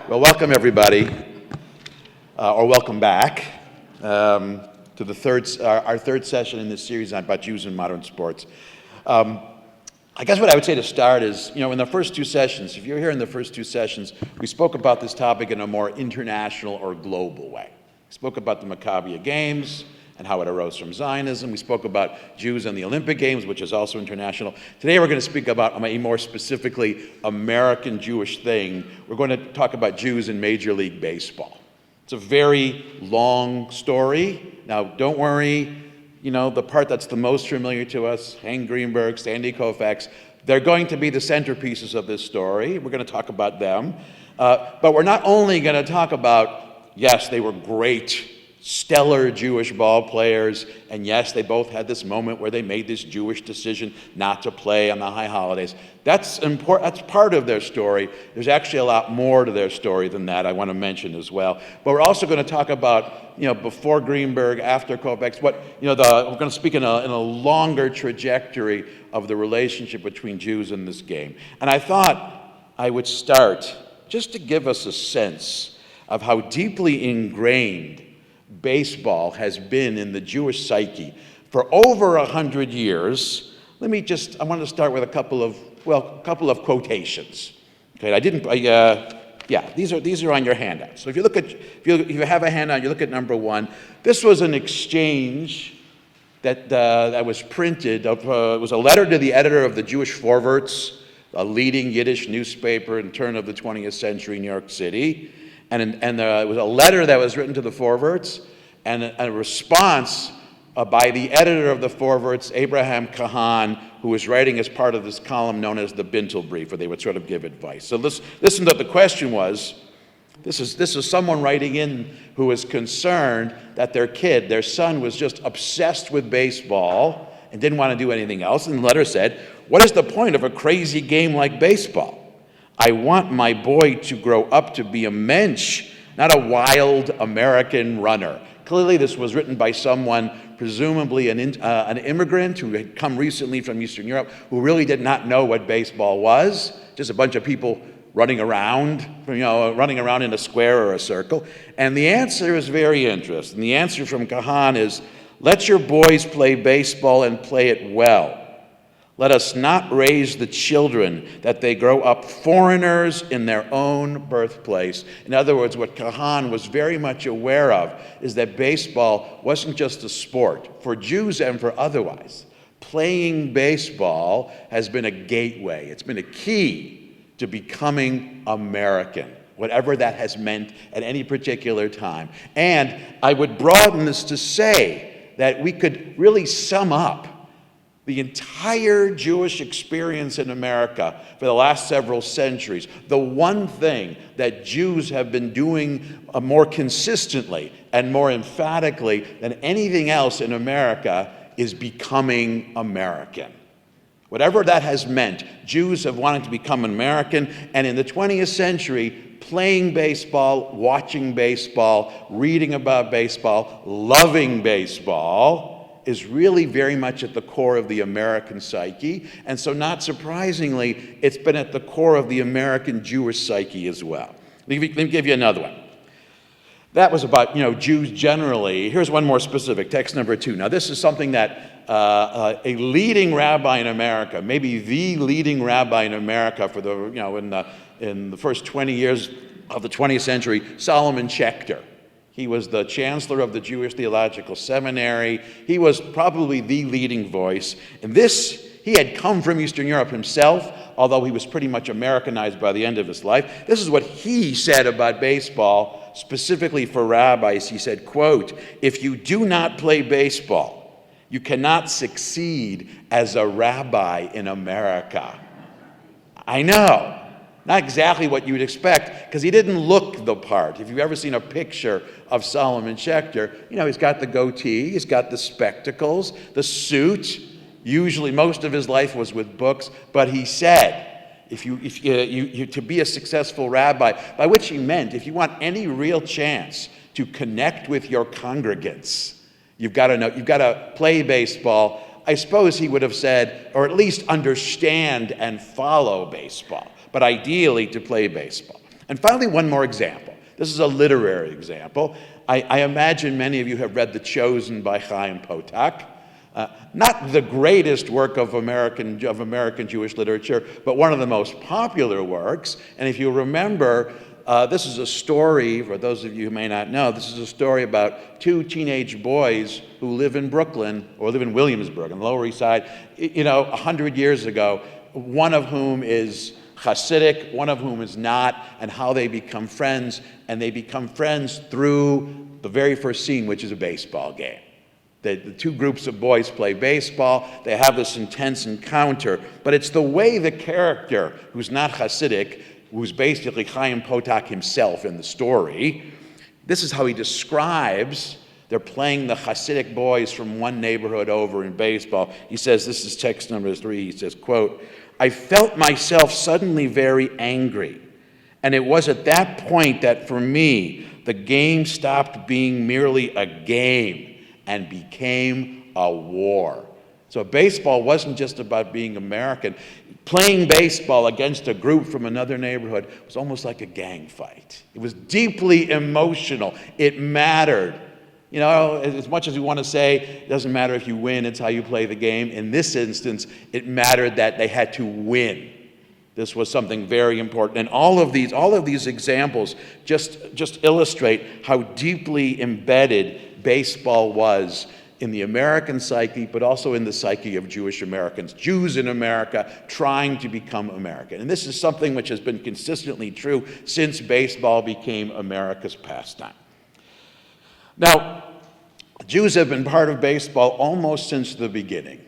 Well, welcome everybody, or welcome back to our third session in this series about Jews in modern sports. I guess what I would say to start is, in the first two sessions, if you're here in the first two sessions, we spoke about this topic in a more international or global way. We spoke about the Maccabi Games and how it arose from Zionism. We spoke about Jews and the Olympic Games, which is also international. Today we're going to speak about a more specifically American Jewish thing. We're going to talk about Jews in Major League Baseball. It's a very long story. Now, don't worry, the part that's the most familiar to us, Hank Greenberg, Sandy Koufax, they're going to be the centerpieces of this story. We're going to talk about them. But we're not only going to talk about, yes, they were great, stellar Jewish ball players, and yes, they both had this moment where they made this Jewish decision not to play on the high holidays. That's important. That's part of their story. There's actually a lot more to their story than that I want to mention as well. But we're also going to talk about, before Greenberg, after Koufax, we're going to speak in a longer trajectory of the relationship between Jews in this game. And I thought I would start just to give us a sense of how deeply ingrained baseball has been in the Jewish psyche for over 100 years. I want to start with a couple of quotations. Okay, these are on your handout. So if you have a handout, you look at number one. This was an exchange that was printed. It was a letter to the editor of the Jewish Vorwärts, a leading Yiddish newspaper in turn of the 20th century in New York City. And it was a letter that was written to the Vorwärts, and a response by the editor of the Vorwärts, Abraham Kahan, who was writing as part of this column known as the Bintel Brief, where they would sort of give advice. So listen to what the question was. This is someone writing in who was concerned that their son, was just obsessed with baseball and didn't want to do anything else. And the letter said, "What is the point of a crazy game like baseball? I want my boy to grow up to be a mensch, not a wild American runner." Clearly, this was written by someone, presumably an immigrant who had come recently from Eastern Europe, who really did not know what baseball was, just a bunch of people running around in a square or a circle. And the answer is very interesting. The answer from Kahan is, "Let your boys play baseball and play it well. Let us not raise the children that they grow up foreigners in their own birthplace." In other words, what Kahan was very much aware of is that baseball wasn't just a sport, for Jews and for otherwise. Playing baseball has been a gateway. It's been a key to becoming American, whatever that has meant at any particular time. And I would broaden this to say that we could really sum up the entire Jewish experience in America for the last several centuries. The one thing that Jews have been doing more consistently and more emphatically than anything else in America is becoming American. Whatever that has meant, Jews have wanted to become American, and in the 20th century, playing baseball, watching baseball, reading about baseball, loving baseball is really very much at the core of the American psyche. And so not surprisingly, it's been at the core of the American Jewish psyche as well. Let me give you another one. That was about, Jews generally. Here's one more specific, text number 2. Now this is something that a leading rabbi in America, maybe the leading rabbi in America for in the first 20 years of the 20th century, Solomon Schechter. He was the chancellor of the Jewish Theological Seminary. He was probably the leading voice. And he had come from Eastern Europe himself, although he was pretty much Americanized by the end of his life. This is what he said about baseball, specifically for rabbis. He said, quote, "If you do not play baseball, you cannot succeed as a rabbi in America." I know. Not exactly what you would expect, because he didn't look the part. If you've ever seen a picture of Solomon Schechter, he's got the goatee, he's got the spectacles, the suit. Usually most of his life was with books, but he said, if you to be a successful rabbi, by which he meant if you want any real chance to connect with your congregants, you've got to play baseball. I suppose he would have said, or at least understand and follow baseball, but ideally to play baseball. And finally, one more example. This is a literary example. I imagine many of you have read The Chosen by Chaim Potok. Not the greatest work of American Jewish literature, but one of the most popular works. And if you remember, this is a story, for those of you who may not know, this is a story about two teenage boys who live in Brooklyn, or live in Williamsburg, on the Lower East Side, 100 years ago, one of whom is Hasidic, one of whom is not, and how they become friends. And they become friends through the very first scene, which is a baseball game. The two groups of boys play baseball. They have this intense encounter. But it's the way the character, who's not Hasidic, who's basically Chaim Potok himself in the story, this is how he describes, they're playing the Hasidic boys from one neighborhood over in baseball. He says, this is text number 3, he says, quote, "I felt myself suddenly very angry. And it was at that point that for me, the game stopped being merely a game and became a war." So baseball wasn't just about being American. Playing baseball against a group from another neighborhood was almost like a gang fight. It was deeply emotional. It mattered. As much as we want to say, it doesn't matter if you win, it's how you play the game. In this instance, it mattered that they had to win. This was something very important. And all of these examples just illustrate how deeply embedded baseball was in the American psyche, but also in the psyche of Jewish Americans, Jews in America trying to become American. And this is something which has been consistently true since baseball became America's pastime. Now, Jews have been part of baseball almost since the beginning.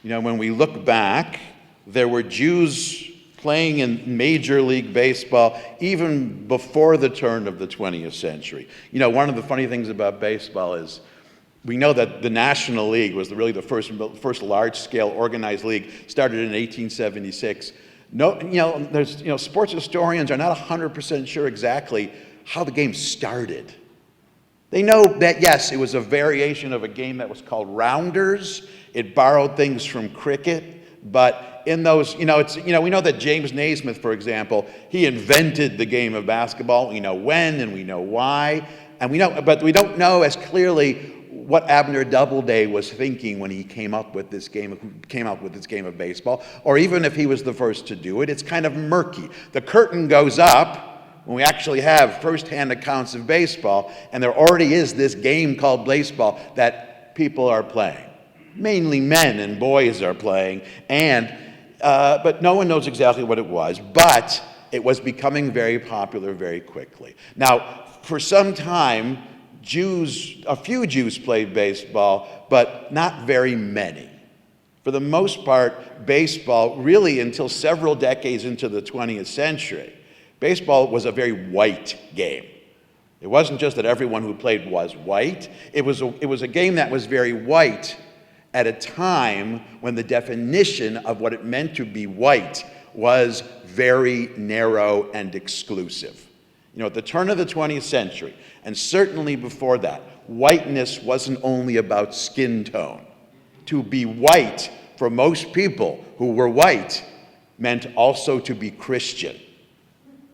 When we look back, there were Jews playing in Major League Baseball even before the turn of the 20th century. One of the funny things about baseball is we know that the National League was really the first large-scale organized league, started in 1876. Sports historians are not 100% sure exactly how the game started. They know that, yes, it was a variation of a game that was called rounders. It borrowed things from cricket, but in those, we know that James Naismith, for example, he invented the game of basketball. We know when and we know why, but we don't know as clearly what Abner Doubleday was thinking when he came up with this game of baseball, or even if he was the first to do it. It's kind of murky. The curtain goes up when we actually have first-hand accounts of baseball, and there already is this game called baseball that people are playing. Mainly men and boys are playing, but no one knows exactly what it was, but it was becoming very popular very quickly. Now, for some time, a few Jews played baseball, but not very many. For the most part, baseball, really until several decades into the 20th century, baseball was a very white game. It wasn't just that everyone who played was white. It was a game that was very white at a time when the definition of what it meant to be white was very narrow and exclusive. At the turn of the 20th century, and certainly before that, whiteness wasn't only about skin tone. To be white, for most people who were white, meant also to be Christian.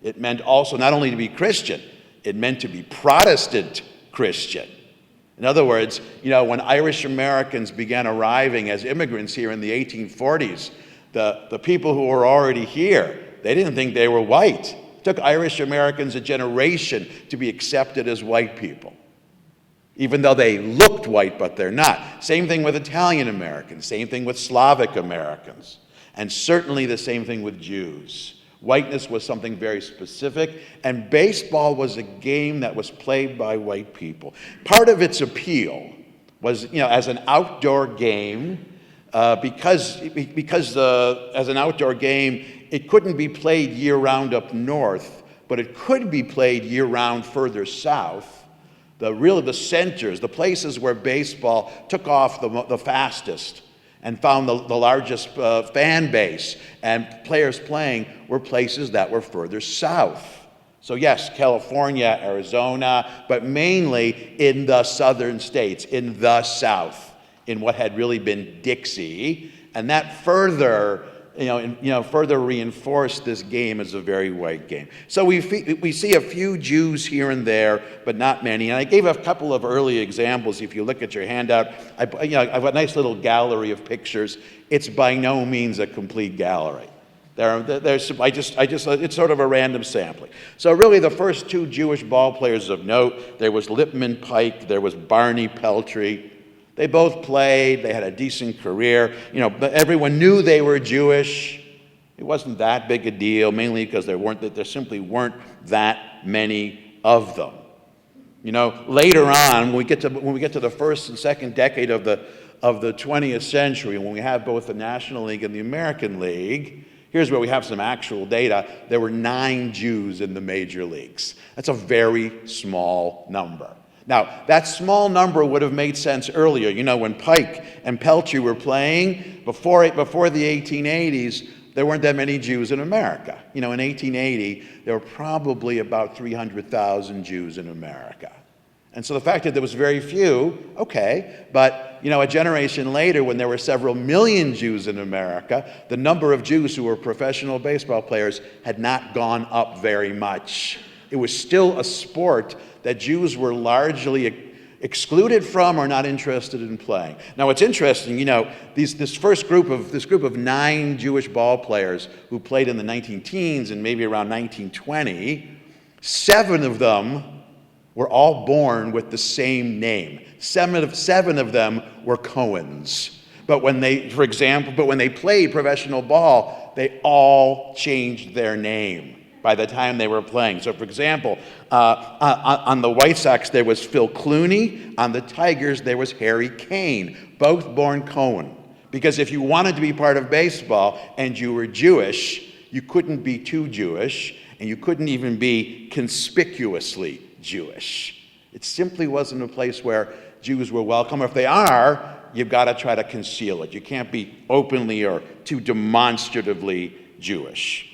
It meant also not only to be Christian, it meant to be Protestant Christian. In other words, when Irish Americans began arriving as immigrants here in the 1840s, the people who were already here, they didn't think they were white. It took Irish Americans a generation to be accepted as white people, even though they looked white, but they're not. Same thing with Italian Americans, same thing with Slavic Americans, and certainly the same thing with Jews. Whiteness was something very specific, and baseball was a game that was played by white people. Part of its appeal was, as an outdoor game, because as an outdoor game, it couldn't be played year-round up north, but it could be played year-round further south. The centers, the places where baseball took off the fastest and found the largest fan base and players playing were places that were further south. So yes, California, Arizona, but mainly in the southern states, in the South, in what had really been Dixie. And that further further reinforce this game as a very white game. So we see a few Jews here and there, but not many. And I gave a couple of early examples. If you look at your handout, I've got a nice little gallery of pictures. It's by no means a complete gallery. It's sort of a random sampling. So really, the first two Jewish ball players of note, there was Lipman Pike, there was Barney Peltry. They both played, they had a decent career. Everyone knew they were Jewish. It wasn't that big a deal, mainly because there simply weren't that many of them. Later on, when we get to the first and second decade of the 20th century, when we have both the National League and the American League, here's where we have some actual data. There were 9 Jews in the major leagues. That's a very small number. Now, that small number would have made sense earlier. When Pike and Peltry were playing, before the 1880s, there weren't that many Jews in America. In 1880, there were probably about 300,000 Jews in America. And so the fact that there was very few, okay, but a generation later, when there were several million Jews in America, the number of Jews who were professional baseball players had not gone up very much. It was still a sport that Jews were largely excluded from or not interested in playing. Now, what's interesting, this group of 9 Jewish ball players who played in the 19-teens and maybe around 1920, 7 of them were all born with the same name. 7 of them were Cohens. But when they played professional ball, they all changed their name by the time they were playing. So, for example, on the White Sox, there was Phil Clooney. On the Tigers, there was Harry Kane, both born Cohen. Because if you wanted to be part of baseball and you were Jewish, you couldn't be too Jewish, and you couldn't even be conspicuously Jewish. It simply wasn't a place where Jews were welcome. If they are, you've got to try to conceal it. You can't be openly or too demonstratively Jewish.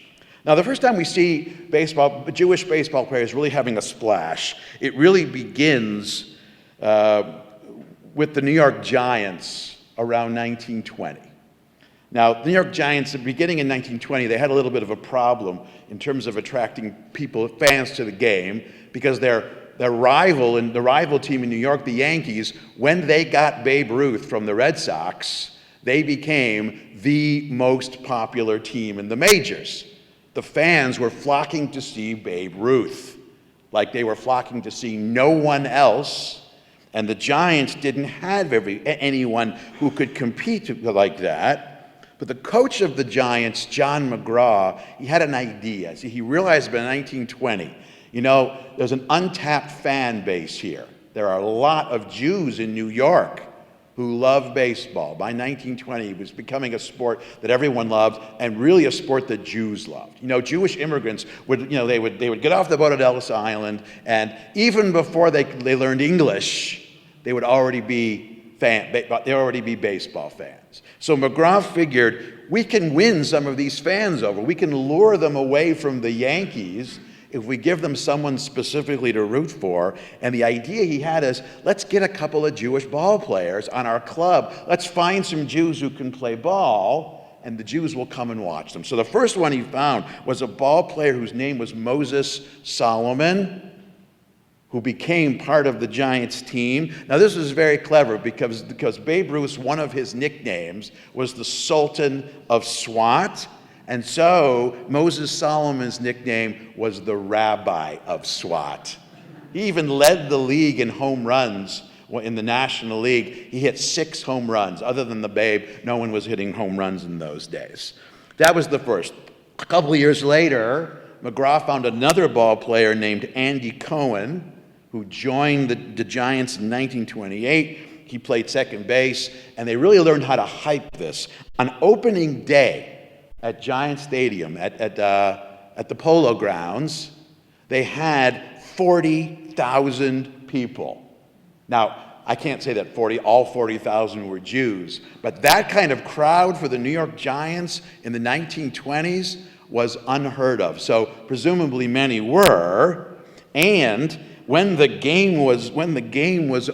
Now, the first time we see Jewish baseball players really having a splash, it really begins with the New York Giants around 1920. Now, the New York Giants, beginning in 1920, they had a little bit of a problem in terms of attracting fans to the game, because their rival team in New York, the Yankees, when they got Babe Ruth from the Red Sox, they became the most popular team in the majors. The fans were flocking to see Babe Ruth, like they were flocking to see no one else, and the Giants didn't have anyone who could compete like that. But the coach of the Giants, John McGraw, he had an idea. See, he realized by 1920, there's an untapped fan base here. There are a lot of Jews in New York who love baseball. By 1920, it was becoming a sport that everyone loved, and really a sport that Jews loved. Jewish immigrants would get off the boat at Ellis Island, and even before they learned English, they would already be baseball fans. So McGraw figured, we can win some of these fans over. We can lure them away from the Yankees if we give them someone specifically to root for. And the idea he had is, let's get a couple of Jewish ball players on our club. Let's find some Jews who can play ball, and the Jews will come and watch them. So the first one he found was a ball player whose name was Moses Solomon, who became part of the Giants team. Now, this was very clever because Babe Ruth, one of his nicknames was the Sultan of Swat. And so Moses Solomon's nickname was the Rabbi of SWAT. He even led the league in home runs in the National League. He hit 6 home runs. Other than the Babe, no one was hitting home runs in those days. That was the first. A couple of years later, McGraw found another ball player named Andy Cohen, who joined the Giants in 1928. He played second base, and they really learned how to hype this. On opening day, at Giant Stadium, at the Polo Grounds, they had 40,000 people. Now, I can't say that all 40,000 were Jews, but that kind of crowd for the New York Giants in the 1920s was unheard of. So presumably many were, and when the game was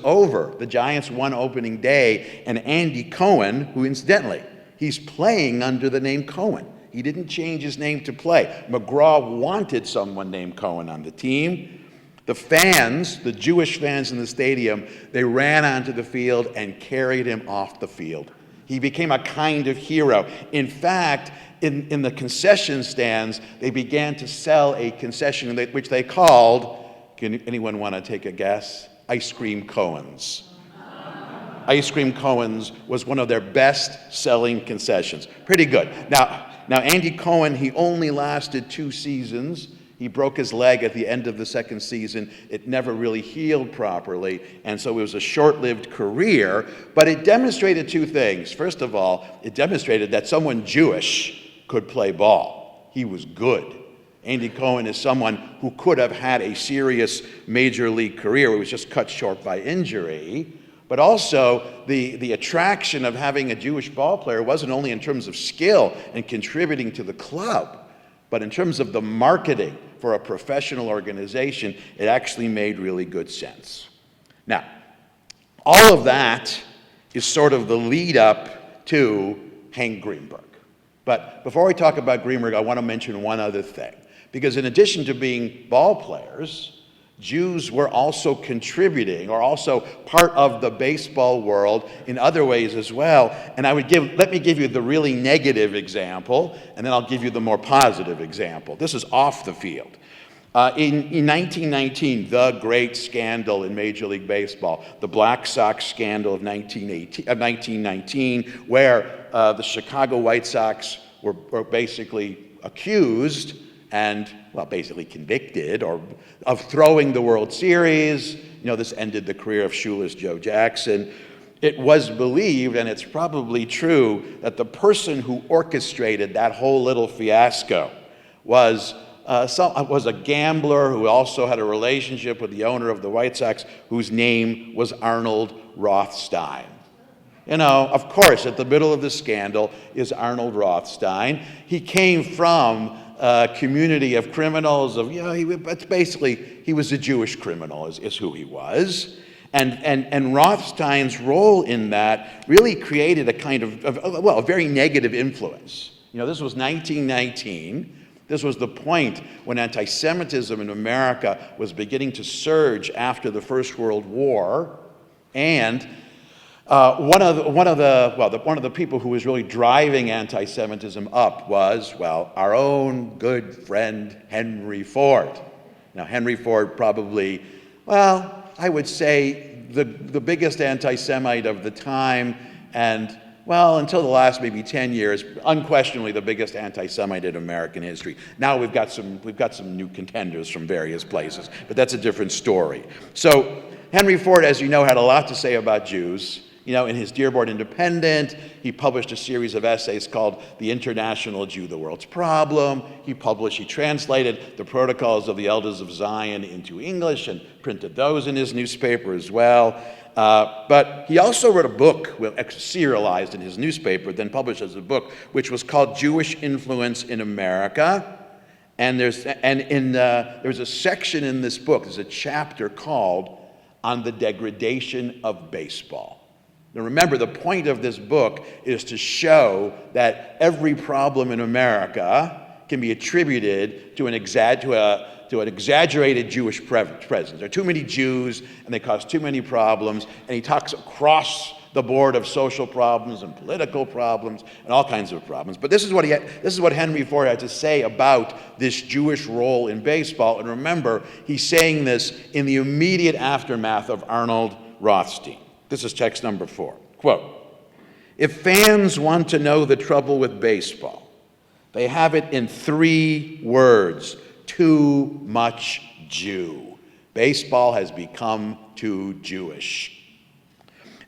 over, the Giants won opening day, and Andy Cohen, who incidentally, he's playing under the name Cohen. He didn't change his name to play. McGraw wanted someone named Cohen on the team. The fans, the Jewish fans in the stadium, they ran onto the field and carried him off the field. He became a kind of hero. In fact, in the concession stands, they began to sell a concession which they called, can anyone want to take a guess? Ice Cream Cohen's. Ice Cream Cohen's was one of their best-selling concessions. Pretty good. Now Andy Cohen, he only lasted 2 seasons. He broke his leg at the end of the second season. It never really healed properly, and so it was a short-lived career, but it demonstrated 2 things. First of all, it demonstrated that someone Jewish could play ball. He was good. Andy Cohen is someone who could have had a serious major league career. It was just cut short by injury. But also, the attraction of having a Jewish ball player wasn't only in terms of skill and contributing to the club, but in terms of the marketing for a professional organization, it actually made really good sense. Now, all of that is sort of the lead up to Hank Greenberg. But before we talk about Greenberg, I want to mention one other thing. Because in addition to being ball players, Jews were also contributing, or also part of the baseball world in other ways as well. And let me give you the really negative example, and then I'll give you the more positive example. This is off the field. In 1919, the great scandal in Major League Baseball, the Black Sox scandal of 1919, where the Chicago White Sox were basically accused and, well, basically convicted of throwing the World Series. This ended the career of shoeless Joe Jackson. It was believed, and it's probably true, that the person who orchestrated that whole little fiasco was a gambler who also had a relationship with the owner of the White Sox, whose name was Arnold Rothstein. Of course, at the middle of the scandal is Arnold Rothstein. He came from a community of criminals, he was a Jewish criminal, is who he was. And Rothstein's role in that really created a kind of a very negative influence. This was 1919. This was the point when anti-Semitism in America was beginning to surge after the First World War, and one of the people who was really driving anti-Semitism up was, our own good friend Henry Ford. Now, Henry Ford probably, I would say the biggest anti-Semite of the time, and until the last maybe 10 years, unquestionably the biggest anti-Semite in American history. Now we've got some new contenders from various places, but that's a different story. So Henry Ford, as you know, had a lot to say about Jews. In his Dearborn Independent, he published a series of essays called The International Jew, the World's Problem. He translated the Protocols of the Elders of Zion into English and printed those in his newspaper as well. But he also wrote a book, serialized in his newspaper, then published as a book, which was called Jewish Influence in America. And there's a section in this book, there's a chapter called On the Degradation of Baseball. Now remember, the point of this book is to show that every problem in America can be attributed to an exaggerated Jewish presence. There are too many Jews, and they cause too many problems, and he talks across the board of social problems and political problems and all kinds of problems. But this is what Henry Ford had to say about this Jewish role in baseball. And remember, he's saying this in the immediate aftermath of Arnold Rothstein. This is text number 4. Quote, "If fans want to know the trouble with baseball, they have it in 3 words. Too much Jew. Baseball has become too Jewish.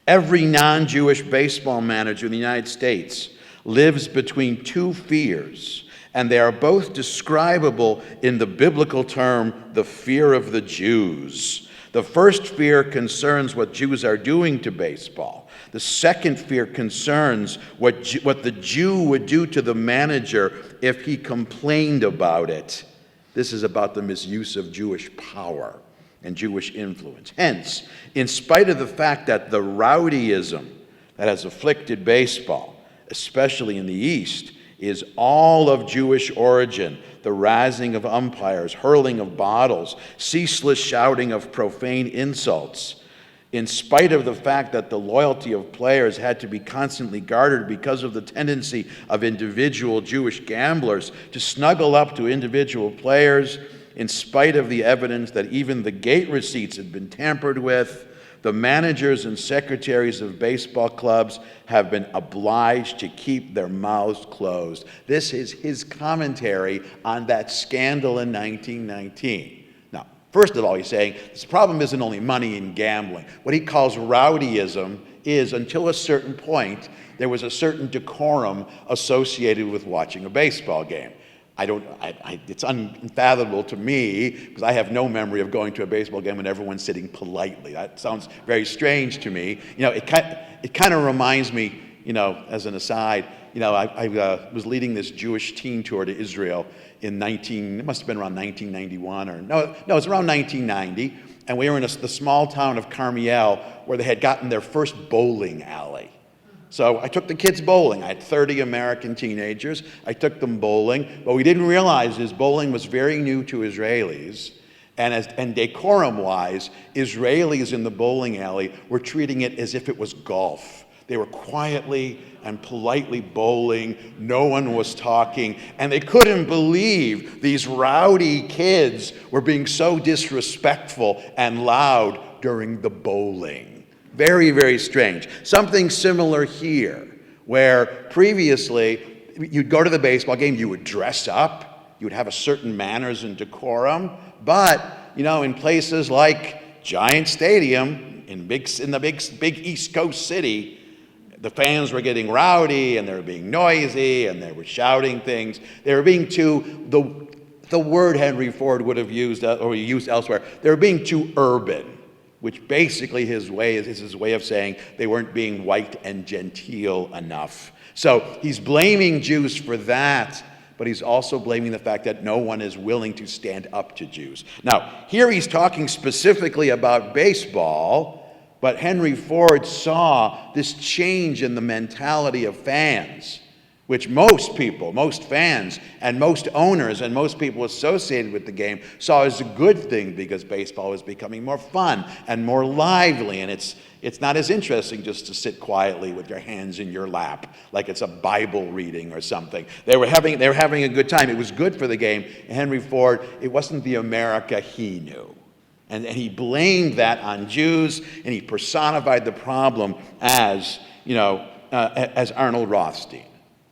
Every non-Jewish baseball manager in the United States lives between 2 fears, and they are both describable in the biblical term, the fear of the Jews. The first fear concerns what Jews are doing to baseball. The second fear concerns what the Jew would do to the manager if he complained about it. This is about the misuse of Jewish power and Jewish influence. Hence, in spite of the fact that the rowdyism that has afflicted baseball especially in the East, is all of Jewish origin. The razzing of umpires, hurling of bottles, ceaseless shouting of profane insults. In spite of the fact that the loyalty of players had to be constantly guarded because of the tendency of individual Jewish gamblers to snuggle up to individual players, in spite of the evidence that even the gate receipts had been tampered with, the managers and secretaries of baseball clubs have been obliged to keep their mouths closed. This is his commentary on that scandal in 1919. Now, first of all, he's saying this problem isn't only money and gambling. What he calls rowdyism is, until a certain point, there was a certain decorum associated with watching a baseball game. It's unfathomable to me, because I have no memory of going to a baseball game and everyone sitting politely. That sounds very strange to me. It kind of reminds me, as an aside, I was leading this Jewish teen tour to Israel it must have been around 1991, it was around 1990, and we were in the small town of Carmiel, where they had gotten their first bowling alley. So I took the kids bowling. I had 30 American teenagers. I took them bowling. What we didn't realize is bowling was very new to Israelis. And decorum-wise, Israelis in the bowling alley were treating it as if it was golf. They were quietly and politely bowling. No one was talking. And they couldn't believe these rowdy kids were being so disrespectful and loud during the bowling. Very, very strange. Something similar here, where previously you'd go to the baseball game, you would dress up, you would have a certain manners and decorum, but, in places like Giant Stadium, in the big East Coast city, the fans were getting rowdy, and they were being noisy, and they were shouting things. They were being the word Henry Ford would have used, or used elsewhere, they were being too urban, which basically is his way of saying they weren't being white and genteel enough. So he's blaming Jews for that, but he's also blaming the fact that no one is willing to stand up to Jews. Now, here he's talking specifically about baseball, but Henry Ford saw this change in the mentality of fans, which most fans, and most owners, and most people associated with the game saw as a good thing, because baseball was becoming more fun and more lively, and it's not as interesting just to sit quietly with your hands in your lap like it's a Bible reading or something. They were having a good time. It was good for the game. And Henry Ford, it wasn't the America he knew. And he blamed that on Jews, and he personified the problem as Arnold Rothstein.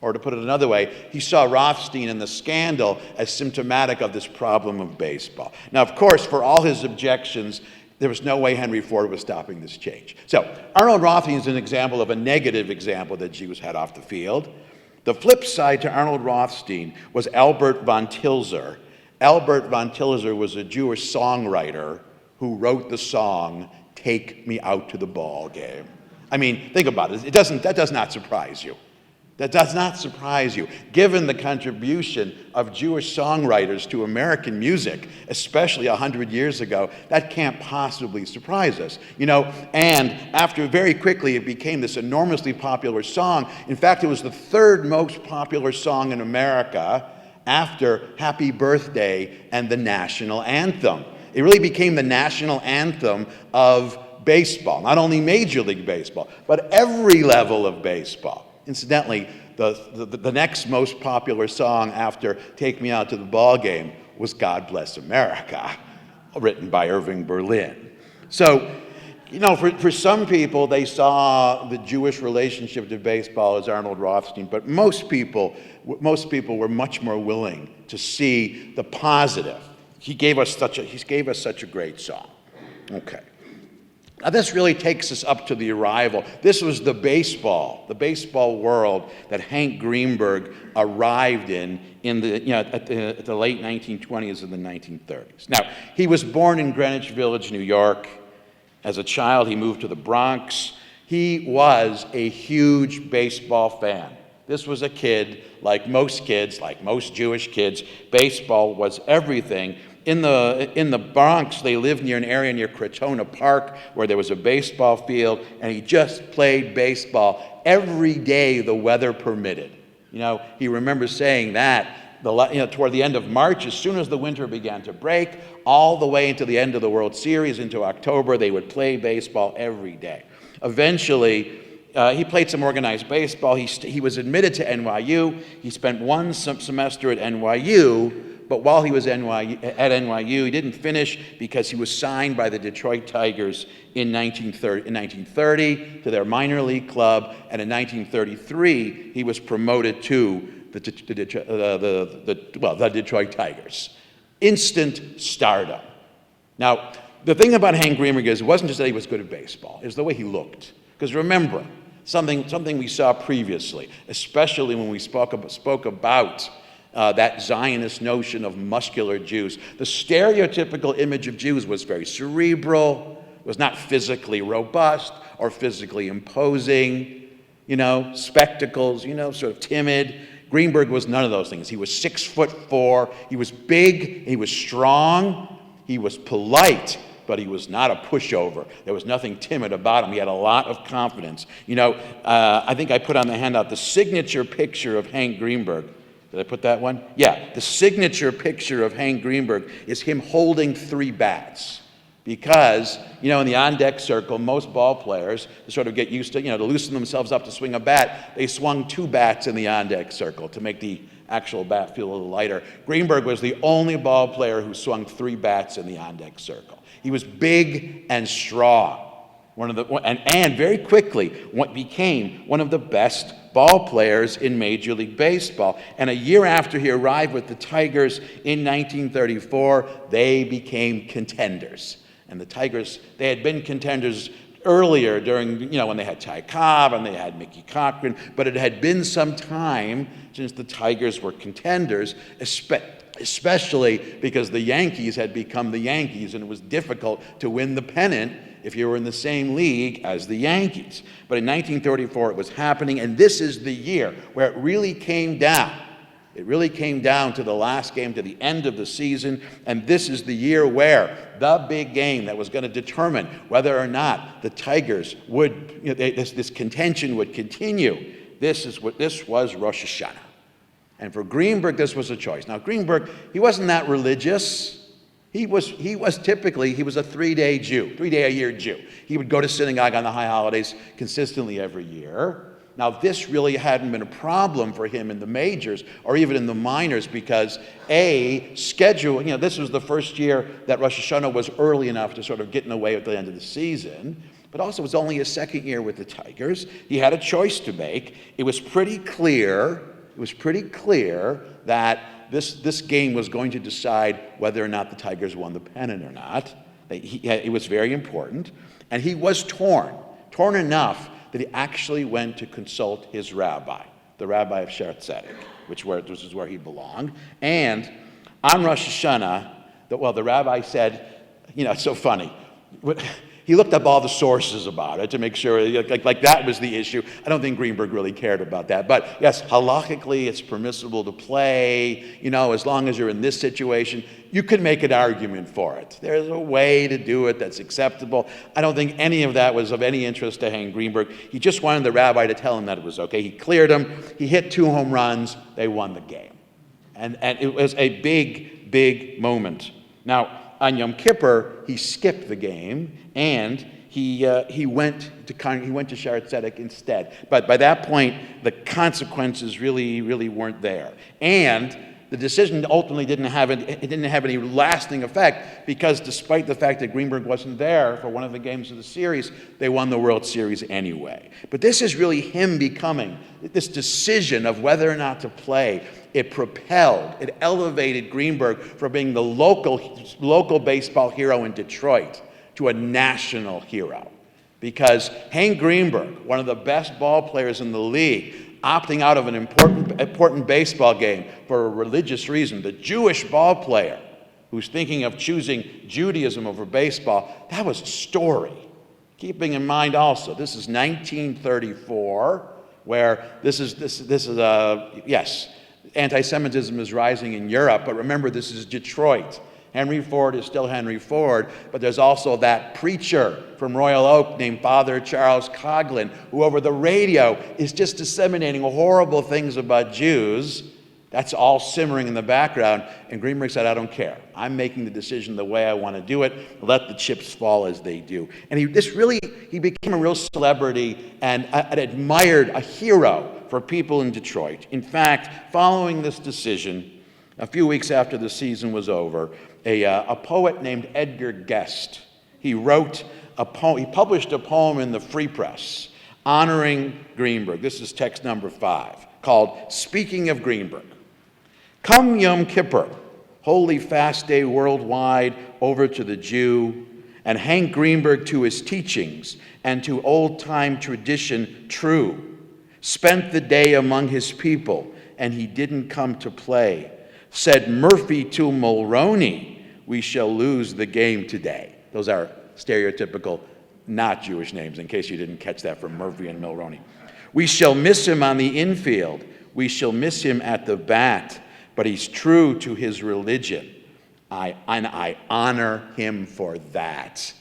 Or to put it another way, he saw Rothstein and the scandal as symptomatic of this problem of baseball. Now, of course, for all his objections, there was no way Henry Ford was stopping this change. So Arnold Rothstein is an example of a negative example that Jews had off the field. The flip side to Arnold Rothstein was Albert von Tilzer. Albert von Tilzer was a Jewish songwriter who wrote the song, "Take Me Out to the Ball Game." I mean, think about it. That does not surprise you. That does not surprise you, given the contribution of Jewish songwriters to American music, especially 100 years ago. That can't possibly surprise us, And after very quickly, it became this enormously popular song. In fact, it was the third most popular song in America after "Happy Birthday" and the national anthem. It really became the national anthem of baseball, not only Major League Baseball, but every level of baseball. Incidentally, the next most popular song after "Take Me Out to the Ball Game" was "God Bless America," written by Irving Berlin. So, for some people, they saw the Jewish relationship to baseball as Arnold Rothstein, but most people were much more willing to see the positive. He gave us such a great song. Okay. Now, this really takes us up to the arrival. This was the baseball world that Hank Greenberg arrived in at the late 1920s and the 1930s. Now, he was born in Greenwich Village, New York. As a child, he moved to the Bronx. He was a huge baseball fan. This was a kid, like most Jewish kids, baseball was everything. In the Bronx, they lived near an area near Crotona Park where there was a baseball field, and he just played baseball every day the weather permitted. He remembers saying that toward the end of March, as soon as the winter began to break, all the way into the end of the World Series, into October, they would play baseball every day. Eventually, he played some organized baseball. He was admitted to NYU. He spent one semester at NYU, but while he was at NYU, he didn't finish because he was signed by the Detroit Tigers in 1930 to their minor league club, and in 1933, he was promoted to the Detroit Tigers. Instant stardom. Now, the thing about Hank Greenberg is it wasn't just that he was good at baseball, it was the way he looked. Because remember, something we saw previously, especially when we spoke about that Zionist notion of muscular Jews. The stereotypical image of Jews was very cerebral, was not physically robust or physically imposing, spectacles, sort of timid. Greenberg was none of those things. He was 6'4", he was big, he was strong, he was polite, but he was not a pushover. There was nothing timid about him. He had a lot of confidence. I think I put on the handout the signature picture of Hank Greenberg. Did I put that one? Yeah, the signature picture of Hank Greenberg is him holding 3 bats. Because, in the on-deck circle, most ball players, to sort of get used to, to loosen themselves up to swing a bat, they swung 2 bats in the on-deck circle to make the actual bat feel a little lighter. Greenberg was the only ball player who swung 3 bats in the on-deck circle. He was big and strong. And very quickly became one of the best ball players in Major League Baseball. And a year after he arrived with the Tigers in 1934, they became contenders. And the Tigers, they had been contenders earlier during, when they had Ty Cobb and they had Mickey Cochran, but it had been some time since the Tigers were contenders, especially because the Yankees had become the Yankees, and it was difficult to win the pennant if you were in the same league as the Yankees. But in 1934, it was happening, and this is the year where it really came down. It really came down to the last game, to the end of the season, and this is the year where the big game that was going to determine whether or not the Tigers would, this contention would continue. This was Rosh Hashanah. And for Greenberg, this was a choice. Now, Greenberg, he wasn't that religious. He was a 3-day-a-year Jew. He would go to synagogue on the high holidays consistently every year. Now, this really hadn't been a problem for him in the majors or even in the minors because, schedule, this was the first year that Rosh Hashanah was early enough to sort of get in the way at the end of the season, but also it was only his second year with the Tigers. He had a choice to make. It was pretty clear that this game was going to decide whether or not the Tigers won the pennant or not. It was very important. And he was torn enough that he actually went to consult his rabbi, the rabbi of Sharet Zedek, which is where he belonged. And on Rosh Hashanah, the rabbi said, it's so funny. He looked up all the sources about it to make sure, like that was the issue. I don't think Greenberg really cared about that. But yes, halakhically, it's permissible to play. As long as you're in this situation, you can make an argument for it. There's a way to do it that's acceptable. I don't think any of that was of any interest to Hank Greenberg. He just wanted the rabbi to tell him that it was okay. He cleared him. He hit 2 home runs. They won the game. And it was a big, big moment. Now, on Yom Kippur, he skipped the game, and he went to Sharet Zedek instead. But by that point, the consequences really weren't there. And the decision ultimately didn't have any lasting effect because despite the fact that Greenberg wasn't there for one of the games of the series, they won the World Series anyway. But this is really him becoming, this decision of whether or not to play, it elevated Greenberg from being the local baseball hero in Detroit to a national hero. Because Hank Greenberg, one of the best ball players in the league, opting out of an important baseball game for a religious reason, the Jewish ball player who's thinking of choosing Judaism over baseball, that was a story. Keeping in mind also, this is 1934, where anti-Semitism is rising in Europe, but remember, this is Detroit. Henry Ford is still Henry Ford, but there's also that preacher from Royal Oak named Father Charles Coughlin, who over the radio is just disseminating horrible things about Jews. That's all simmering in the background, and Greenberg said, I don't care. I'm making the decision the way I want to do it. Let the chips fall as they do. And he became a real celebrity and an admired, a hero for people in Detroit. In fact, following this decision, a few weeks after the season was over, a poet named Edgar Guest, he published a poem in the Free Press honoring Greenberg. This is text number 5, called Speaking of Greenberg. Come Yom Kippur, holy fast day worldwide, over to the Jew, and Hank Greenberg to his teachings, and to old-time tradition true. Spent the day among his people, and he didn't come to play. Said Murphy to Mulroney, we shall lose the game today. Those are stereotypical, not Jewish names, in case you didn't catch that from Murphy and Mulroney. We shall miss him on the infield. We shall miss him at the bat. But he's true to his religion. I honor him for that.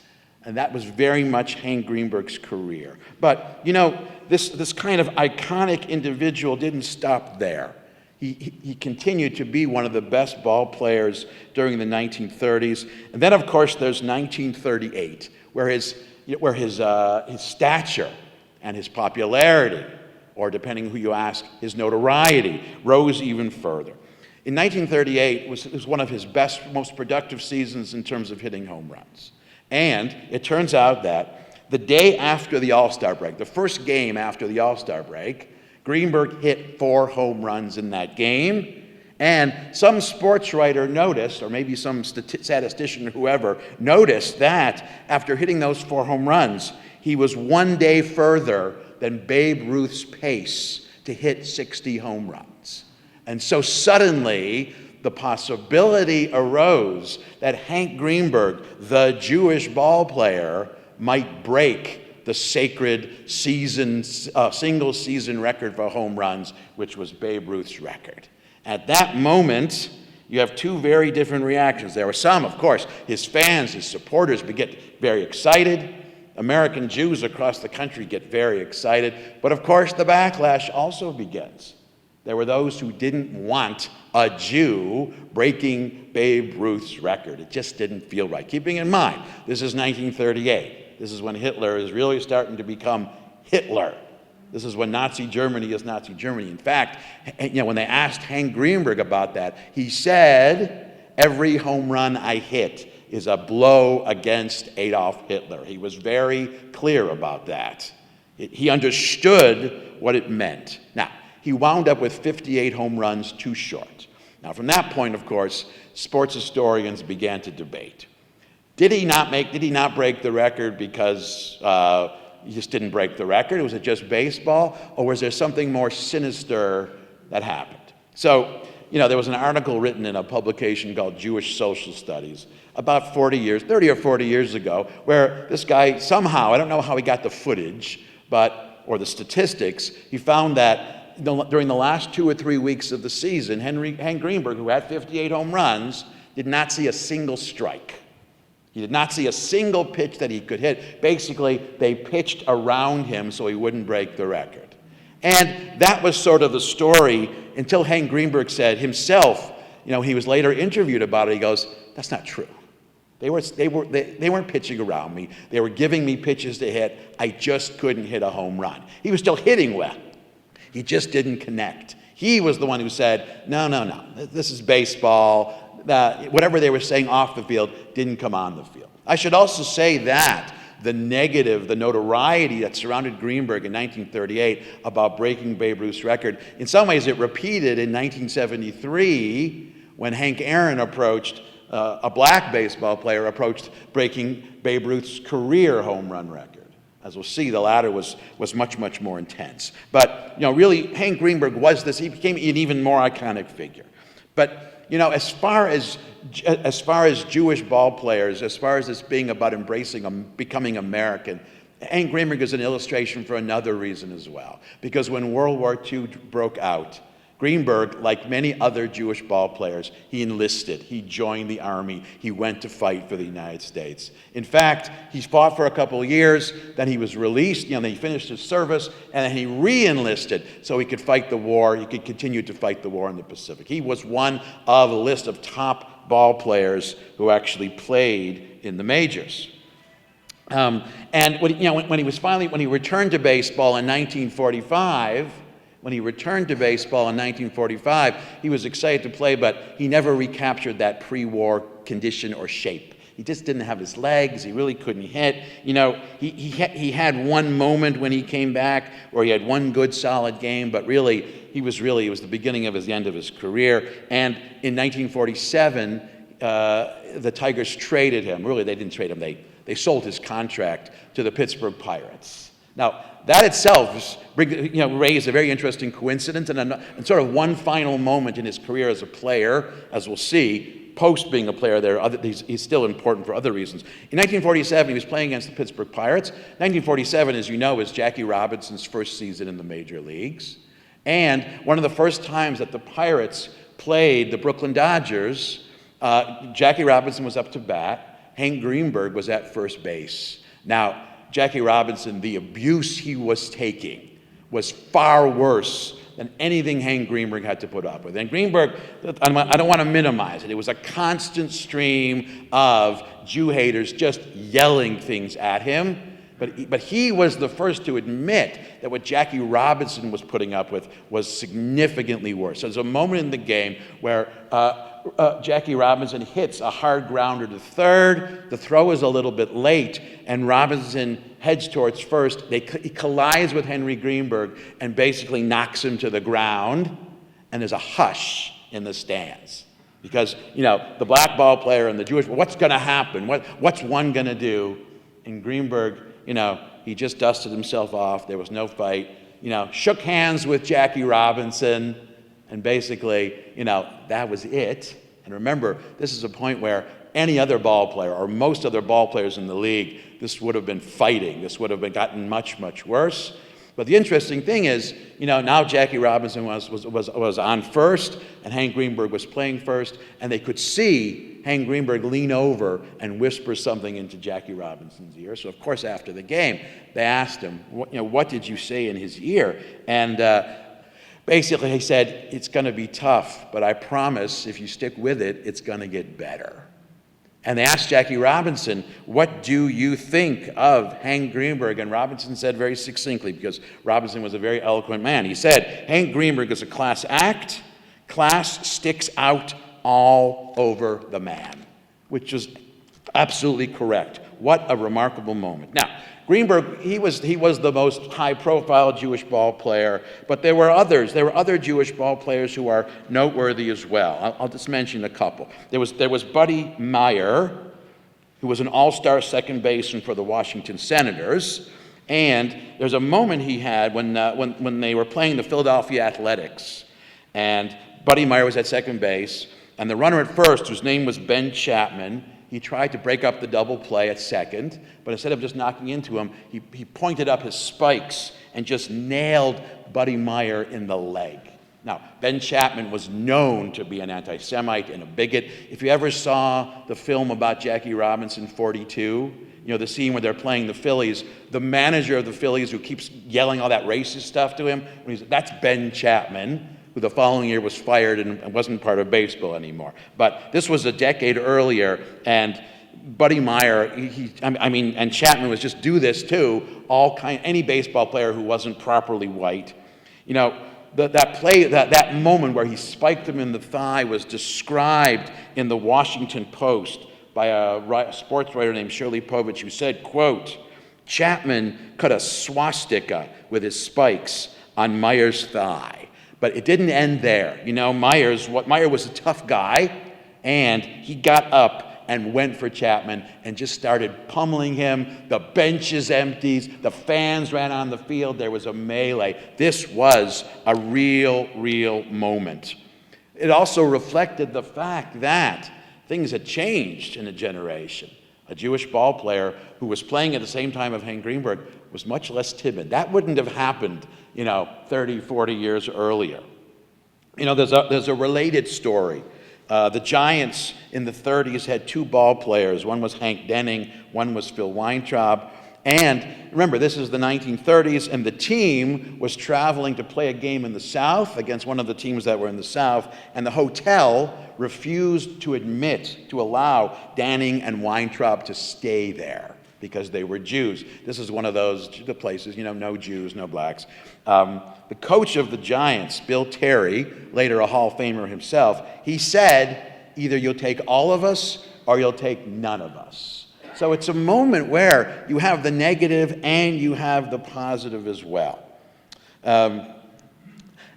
And that was very much Hank Greenberg's career. But, you know, this kind of iconic individual didn't stop there. He continued to be one of the best ball players during the 1930s. And then, of course, there's 1938, where his stature and his popularity, or depending who you ask, his notoriety, rose even further. In 1938, it was one of his best, most productive seasons in terms of hitting home runs. And it turns out that the day after the All-Star break, the first game after the All-Star break, Greenberg hit 4 home runs in that game. And some sports writer noticed, or maybe some statistician or whoever, noticed that after hitting those 4 home runs, he was 1 day further than Babe Ruth's pace to hit 60 home runs. And so suddenly, the possibility arose that Hank Greenberg, the Jewish ball player, might break the sacred single season record for home runs, which was Babe Ruth's record. At that moment, you have 2 very different reactions. There were some, of course, his fans, his supporters get very excited. American Jews across the country get very excited. But of course, the backlash also begins. There were those who didn't want a Jew breaking Babe Ruth's record. It just didn't feel right. Keeping in mind, this is 1938. This is when Hitler is really starting to become Hitler. This is when Nazi Germany is Nazi Germany. In fact, when they asked Hank Greenberg about that, he said, every home run I hit is a blow against Adolf Hitler. He was very clear about that. He understood what it meant. Now, he wound up with 58 home runs, too short. Now, from that point, of course, sports historians began to debate. Did he not break the record because he just didn't break the record? Was it just baseball? Or was there something more sinister that happened? So, there was an article written in a publication called Jewish Social Studies about 30 or 40 years ago, where this guy somehow, I don't know how he got the footage, or the statistics, he found that during the last 2 or 3 weeks of the season, Hank Greenberg, who had 58 home runs, did not see a single strike. He did not see a single pitch that he could hit. Basically, they pitched around him so he wouldn't break the record. And that was sort of the story until Hank Greenberg said himself, he was later interviewed about it, he goes, that's not true. They weren't pitching around me. They were giving me pitches to hit. I just couldn't hit a home run. He was still hitting well. He just didn't connect. He was the one who said, no, this is baseball. Whatever they were saying off the field didn't come on the field. I should also say that the notoriety that surrounded Greenberg in 1938 about breaking Babe Ruth's record, in some ways it repeated in 1973 when Hank Aaron a black baseball player approached breaking Babe Ruth's career home run record. As we'll see, the latter was much, much more intense. But, really, Hank Greenberg he became an even more iconic figure. But, as far as Jewish ball players, as far as this being about becoming American, Hank Greenberg is an illustration for another reason as well. Because when World War II broke out, Greenberg, like many other Jewish ball players, he enlisted. He joined the army. He went to fight for the United States. In fact, he fought for a couple of years, then he was released, then he finished his service, and then he re-enlisted so he could fight the war. He could continue to fight the war in the Pacific. He was one of a list of top ball players who actually played in the majors. And when he returned to baseball in 1945, he was excited to play, but he never recaptured that pre-war condition or shape. He just didn't have his legs. He really couldn't hit. He had one moment when he came back where he had one good solid game, but it was the beginning of the end of his career. And in 1947, the Tigers traded him. Really, they didn't trade him. They sold his contract to the Pittsburgh Pirates. Now, that itself raised a very interesting coincidence and sort of one final moment in his career as a player, as we'll see. Post being a player there, he's still important for other reasons. In 1947, he was playing against the Pittsburgh Pirates. 1947, as you know, is Jackie Robinson's first season in the major leagues. And one of the first times that the Pirates played the Brooklyn Dodgers, Jackie Robinson was up to bat. Hank Greenberg was at first base. Now, Jackie Robinson, the abuse he was taking was far worse than anything Hank Greenberg had to put up with. And Greenberg, I don't want to minimize it. It was a constant stream of Jew haters just yelling things at him. But he was the first to admit that what Jackie Robinson was putting up with was significantly worse. So there's a moment in the game where Jackie Robinson hits a hard grounder to third. The throw is a little bit late, and Robinson heads towards first. He collides with Henry Greenberg and basically knocks him to the ground, and there's a hush in the stands. Because, the black ball player and the Jewish, what's going to happen? What's one going to do? And Greenberg, he just dusted himself off. There was no fight. Shook hands with Jackie Robinson. And basically, that was it. And remember, this is a point where any other ball player or most other ball players in the league, this would have been fighting. This would have gotten much, much worse. But the interesting thing is, now Jackie Robinson was on first, and Hank Greenberg was playing first, and they could see Hank Greenberg lean over and whisper something into Jackie Robinson's ear. So, of course, after the game, they asked him, what did you say in his ear? And basically, he said, it's going to be tough, but I promise if you stick with it, it's going to get better. And they asked Jackie Robinson, what do you think of Hank Greenberg? And Robinson said very succinctly, because Robinson was a very eloquent man, he said, Hank Greenberg is a class act. Class sticks out all over the man, which was absolutely correct. What a remarkable moment. Now, Greenberg, he was the most high-profile Jewish ball player, but there were others. There were other Jewish ball players who are noteworthy as well. I'll just mention a couple. There was Buddy Meyer, who was an all-star second baseman for the Washington Senators, and there's a moment he had when they were playing the Philadelphia Athletics, and Buddy Meyer was at second base, and the runner at first, whose name was Ben Chapman, he tried to break up the double play at second, but instead of just knocking into him, he pointed up his spikes and just nailed Buddy Meyer in the leg. Now, Ben Chapman was known to be an anti-Semite and a bigot. If you ever saw the film about Jackie Robinson, 42, the scene where they're playing the Phillies, the manager of the Phillies who keeps yelling all that racist stuff to him, that's Ben Chapman, who the following year was fired and wasn't part of baseball anymore. But this was a decade earlier, and Buddy Meyer, and Chapman was just do this too, any baseball player who wasn't properly white. That moment where he spiked him in the thigh was described in the Washington Post by a sports writer named Howard Lupovitch, who said, quote, Chapman cut a swastika with his spikes on Meyer's thigh. But it didn't end there. Meyer was a tough guy, and he got up and went for Chapman and just started pummeling him. The benches emptied, the fans ran on the field, there was a melee. This was a real moment. It also reflected the fact that things had changed in a generation. A Jewish ball player who was playing at the same time of Hank Greenberg was much less timid. That wouldn't have happened, 30, 40 years earlier. There's a related story. The Giants in the 30s had two ball players. One was Hank Denning, one was Phil Weintraub. And remember, this is the 1930s, and the team was traveling to play a game in the South against one of the teams that were in the South, and the hotel refused to allow Denning and Weintraub to stay there because they were Jews. This is one of those places, no Jews, no blacks. The coach of the Giants, Bill Terry, later a Hall of Famer himself, he said, either you'll take all of us or you'll take none of us. So it's a moment where you have the negative and you have the positive as well.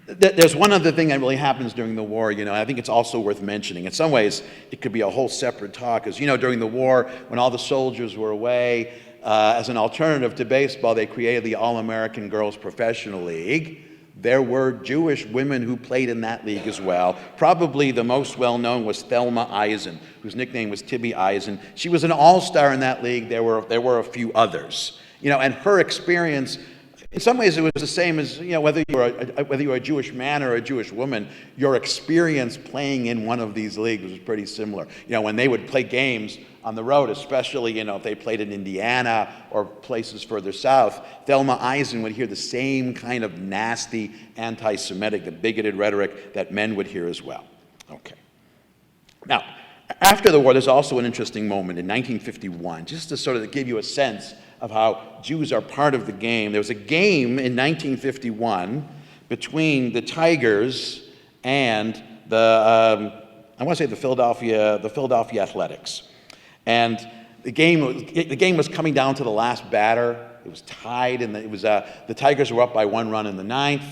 There's one other thing that really happens during the war, I think it's also worth mentioning. In some ways, it could be a whole separate talk, because, during the war, when all the soldiers were away, as an alternative to baseball, they created the All-American Girls Professional League. There were Jewish women who played in that league as well. Probably the most well-known was Thelma Eisen, whose nickname was Tibby Eisen. She was an all-star in that league. There were a few others. And her experience, in some ways, it was the same as, whether you were a Jewish man or a Jewish woman, your experience playing in one of these leagues was pretty similar. When they would play games on the road, especially, if they played in Indiana or places further south, Thelma Eisen would hear the same kind of nasty anti-Semitic, the bigoted rhetoric that men would hear as well. Okay. Now, after the war, there's also an interesting moment in 1951, just to sort of give you a sense of how Jews are part of the game. There was a game in 1951 between the Tigers and the Philadelphia Athletics. And the game was coming down to the last batter. It was tied, and the Tigers were up by 1 run in the ninth.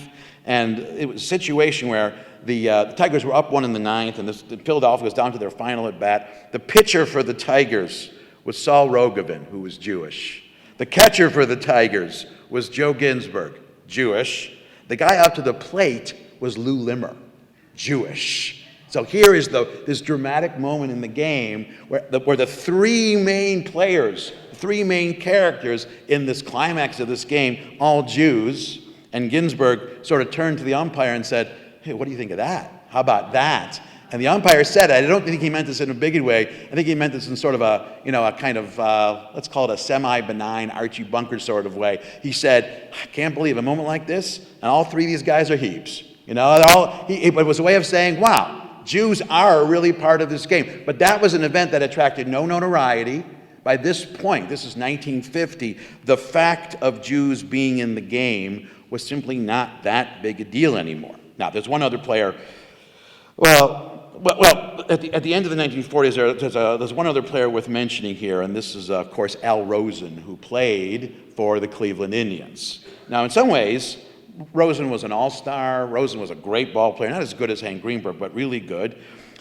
And it was a situation where the Tigers were up 1 in the ninth, and Philadelphia was down to their final at bat. The pitcher for the Tigers was Saul Rogovin, who was Jewish. The catcher for the Tigers was Joe Ginsberg, Jewish. The guy up to the plate was Lou Limmer, Jewish. So here is this dramatic moment in the game where the three main players, three main characters in this climax of this game, all Jews, and Ginsberg sort of turned to the umpire and said, "Hey, what do you think of that? How about that?" And the umpire said, I don't think he meant this in a bigoted way. I think he meant this in sort of a kind of, let's call it a semi-benign Archie Bunker sort of way. He said, "I can't believe a moment like this, and all three of these guys are heaps." It was a way of saying, wow, Jews are really part of this game. But that was an event that attracted no notoriety. By this point, this is 1950, the fact of Jews being in the game was simply not that big a deal anymore. Now, there's one other player. At the end of the 1940s, there's one other player worth mentioning here, and this is, of course, Al Rosen, who played for the Cleveland Indians. Now, in some ways, Rosen was an all-star. Rosen was a great ball player, not as good as Hank Greenberg, but really good.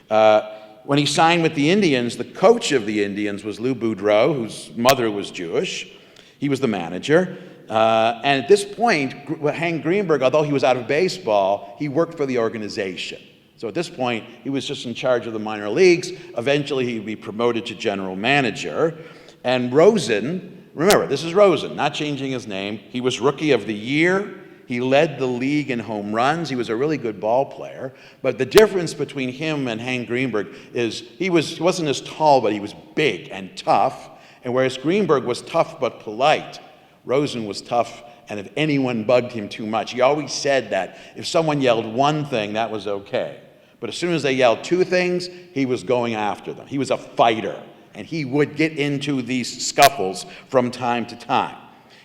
When he signed with the Indians, the coach of the Indians was Lou Boudreau, whose mother was Jewish. He was the manager. And at this point, Hank Greenberg, although he was out of baseball, he worked for the organization. So at this point, he was just in charge of the minor leagues. Eventually, he'd be promoted to general manager. And Rosen, remember, this is Rosen, not changing his name. He was Rookie of the Year. He led the league in home runs. He was a really good ball player. But the difference between him and Hank Greenberg is he wasn't as tall, but he was big and tough. And whereas Greenberg was tough but polite, Rosen was tough, and if anyone bugged him too much, he always said that if someone yelled one thing, that was okay. But as soon as they yelled two things, he was going after them. He was a fighter, and he would get into these scuffles from time to time.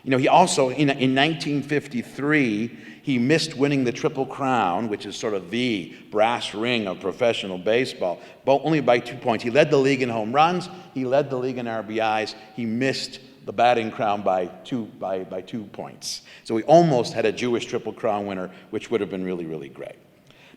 He also, in 1953, he missed winning the Triple Crown, which is sort of the brass ring of professional baseball, but only by 2 points. He led the league in home runs. He led the league in RBIs. He missed the batting crown by 2 points. So we almost had a Jewish Triple Crown winner, which would have been really, really great.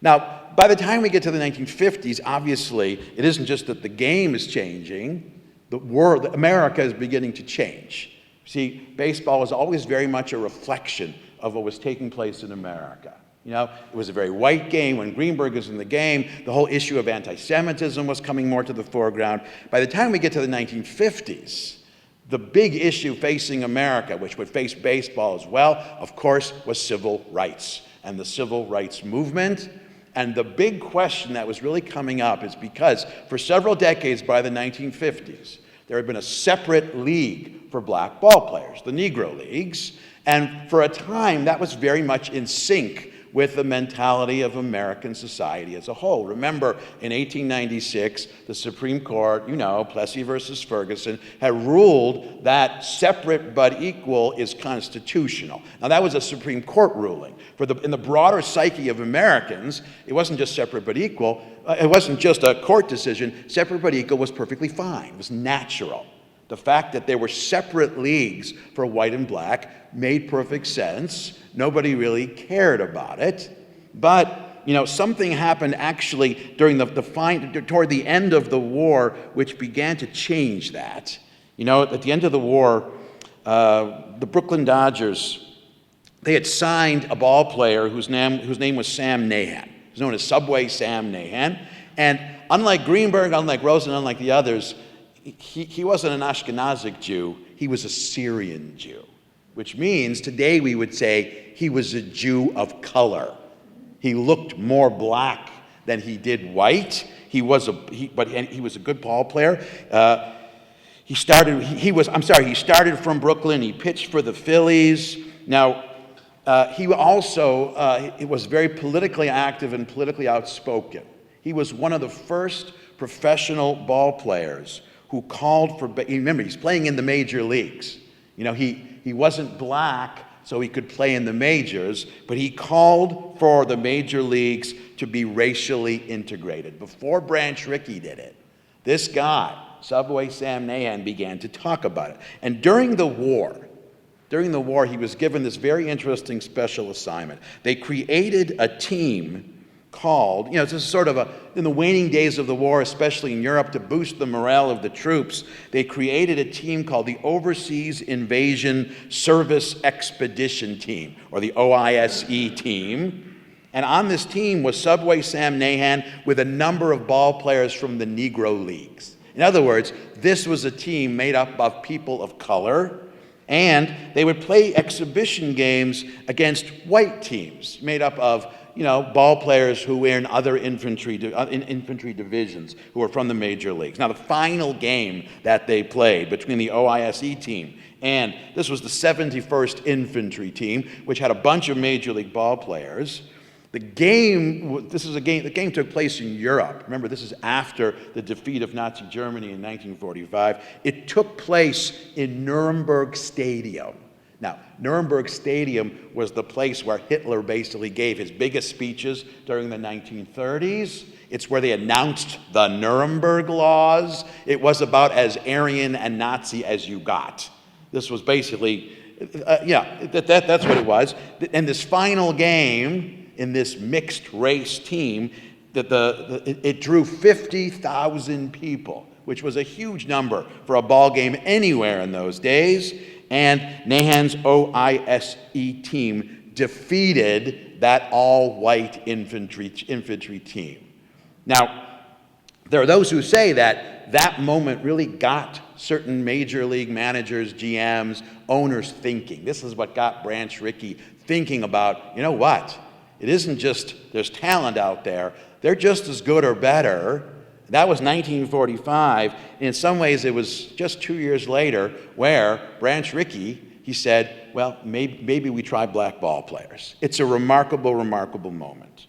Now, by the time we get to the 1950s, obviously, it isn't just that the game is changing. The world, America is beginning to change. See, baseball was always very much a reflection of what was taking place in America. It was a very white game. When Greenberg was in the game, the whole issue of antisemitism was coming more to the foreground. By the time we get to the 1950s, the big issue facing America, which would face baseball as well, of course, was civil rights and the civil rights movement. And the big question that was really coming up is because for several decades by the 1950s, there had been a separate league for black ball players, the Negro Leagues, and for a time that was very much in sync with the mentality of American society as a whole. Remember, in 1896, the Supreme Court, Plessy versus Ferguson, had ruled that separate but equal is constitutional. Now, that was a Supreme Court ruling. In the broader psyche of Americans, it wasn't just separate but equal. It wasn't just a court decision. Separate but equal was perfectly fine. It was natural. The fact that there were separate leagues for white and black made perfect sense. Nobody really cared about it. But, something happened actually during toward the end of the war, which began to change that. At the end of the war, the Brooklyn Dodgers, they had signed a ball player whose name was Sam Nahan. He was known as Subway Sam Nahan. And unlike Greenberg, unlike Rosen, unlike the others, he wasn't an Ashkenazic Jew. He was a Syrian Jew, which means today we would say he was a Jew of color. He looked more black than he did white. He was a good ball player. He started from Brooklyn. He pitched for the Phillies. Now, he also was very politically active and politically outspoken. He was one of the first professional ball players who called for, remember, he's playing in the major leagues. He wasn't black, so he could play in the majors, but he called for the major leagues to be racially integrated. Before Branch Rickey did it, this guy, Subway Sam Nahan, began to talk about it. And during the war, he was given this very interesting special assignment. They created a team called, this is sort of in the waning days of the war, especially in Europe, to boost the morale of the troops, they created a team called the Overseas Invasion Service Expedition Team, or the OISE team. And on this team was Subway Sam Nahan with a number of ball players from the Negro Leagues. In other words, this was a team made up of people of color, and they would play exhibition games against white teams made up of ball players who were in other infantry divisions who were from the major leagues. Now, the final game that they played between the OISE team and this was the 71st Infantry team, which had a bunch of major league ball players. The game took place in Europe. Remember, this is after the defeat of Nazi Germany in 1945. It took place in Nuremberg Stadium. Now, Nuremberg Stadium was the place where Hitler basically gave his biggest speeches during the 1930s. It's where they announced the Nuremberg Laws. It was about as Aryan and Nazi as you got. This was basically, that's what it was. And this final game in this mixed race team, it drew 50,000 people, which was a huge number for a ball game anywhere in those days. And Nahan's OISE team defeated that all-white infantry team. Now, there are those who say that moment really got certain major league managers, GMs, owners thinking. This is what got Branch Rickey thinking about, what? It isn't just there's talent out there. They're just as good or better. That was 1945. In some ways, it was just 2 years later where Branch Rickey, he said, well, maybe we try black ball players. It's a remarkable, remarkable moment.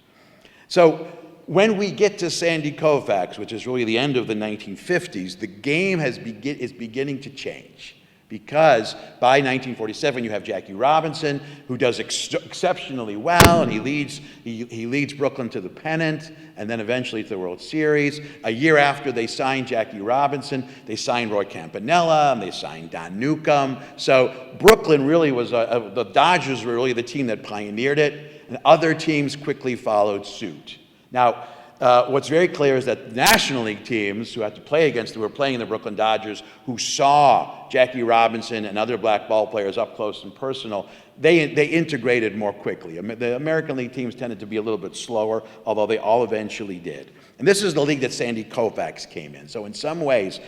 So when we get to Sandy Koufax, which is really the end of the 1950s, the game is beginning to change. Because by 1947, you have Jackie Robinson, who does exceptionally well, and he leads Brooklyn to the pennant, and then eventually to the World Series. A year after they signed Jackie Robinson, they signed Roy Campanella, and they signed Don Newcomb. So Brooklyn really was, the Dodgers were really the team that pioneered it, and other teams quickly followed suit. Now, what's very clear is that National League teams who were playing the Brooklyn Dodgers, who saw Jackie Robinson and other black ball players up close and personal, they integrated more quickly. The American League teams tended to be a little bit slower, although they all eventually did. And this is the league that Sandy Koufax came in. So in some ways,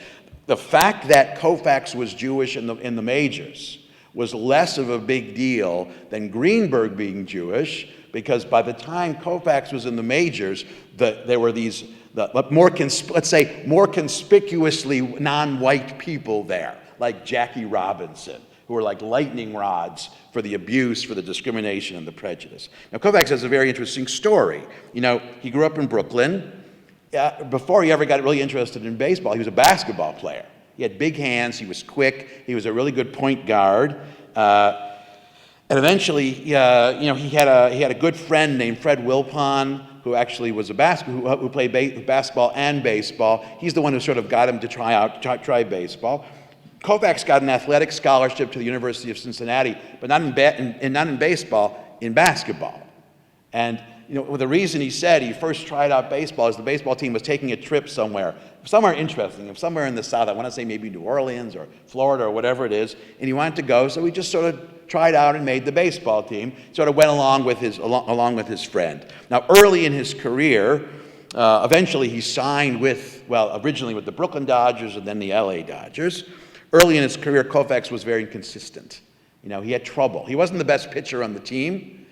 the fact that Koufax was Jewish in the majors was less of a big deal than Greenberg being Jewish, because by the time Koufax was in the majors, there were these let's say more conspicuously non-white people there, like Jackie Robinson, who were like lightning rods for the abuse, for the discrimination, and the prejudice. Now, Koufax has a very interesting story. You know, he grew up in Brooklyn. Before he ever got really interested in baseball, he was a basketball player. He had big hands, he was quick, he was a really good point guard. And eventually, he had a good friend named Fred Wilpon, who actually was who played basketball and baseball. He's the one who sort of got him to try baseball. Koufax got an athletic scholarship to the University of Cincinnati, but not in baseball, in basketball. And the reason he said he first tried out baseball is the baseball team was taking a trip somewhere interesting, somewhere in the South. I want to say maybe New Orleans or Florida or whatever it is, and he wanted to go, so he just sort of tried out and made the baseball team, sort of went along with his friend. Now, early in his career, eventually he signed originally with the Brooklyn Dodgers and then the LA Dodgers. Early in his career, Koufax was very inconsistent. He had trouble. He wasn't the best pitcher on the team,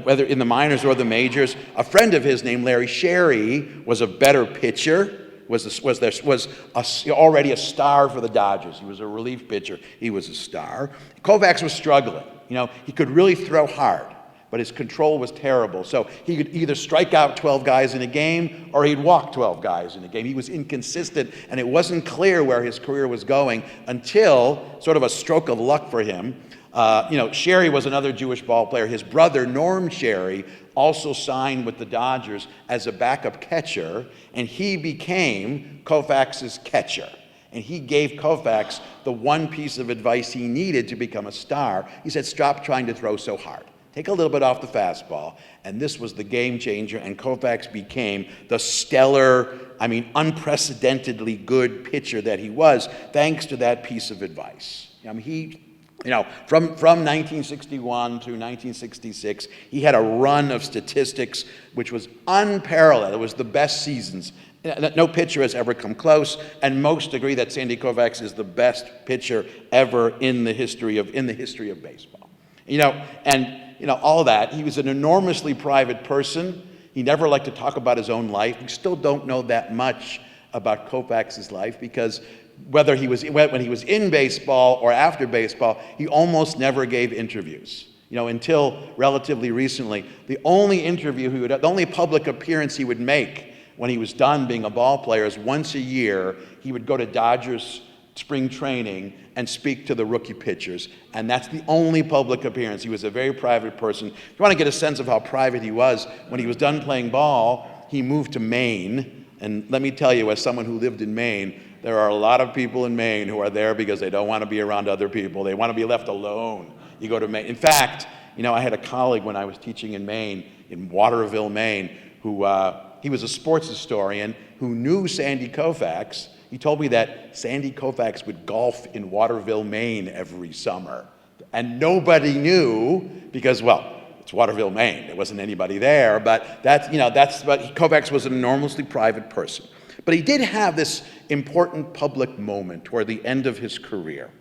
whether in the minors or the majors. A friend of his named Larry Sherry was a better pitcher, was already a star for the Dodgers. He was a relief pitcher. He was a star. Koufax was struggling. He could really throw hard, but his control was terrible. So he could either strike out 12 guys in a game or he'd walk 12 guys in a game. He was inconsistent, and it wasn't clear where his career was going until sort of a stroke of luck for him. Sherry was another Jewish ball player. His brother, Norm Sherry, also signed with the Dodgers as a backup catcher, and he became Koufax's catcher. And he gave Koufax the one piece of advice he needed to become a star. He said, stop trying to throw so hard. Take a little bit off the fastball. And this was the game changer, and Koufax became the stellar, unprecedentedly good pitcher that he was, thanks to that piece of advice. From 1961 to 1966, he had a run of statistics which was unparalleled. It was the best seasons. No pitcher has ever come close, and most agree that Sandy Koufax is the best pitcher ever in the history of baseball. All that. He was an enormously private person. He never liked to talk about his own life. We still don't know that much about Koufax's life because when he was in baseball or after baseball, he almost never gave interviews. Until relatively recently, the only public appearance he would make when he was done being a ball player is once a year. He would go to Dodgers spring training and speak to the rookie pitchers, and that's the only public appearance. He was a very private person. If you want to get a sense of how private he was, when he was done playing ball, he moved to Maine, and let me tell you, as someone who lived in Maine, there are a lot of people in Maine who are there because they don't want to be around other people. They want to be left alone. You go to Maine. In fact, I had a colleague when I was teaching in Maine, in Waterville, Maine, who he was a sports historian who knew Sandy Koufax. He told me that Sandy Koufax would golf in Waterville, Maine every summer. And nobody knew because, it's Waterville, Maine. There wasn't anybody there, but Koufax was an enormously private person. But he did have this important public moment toward the end of his career.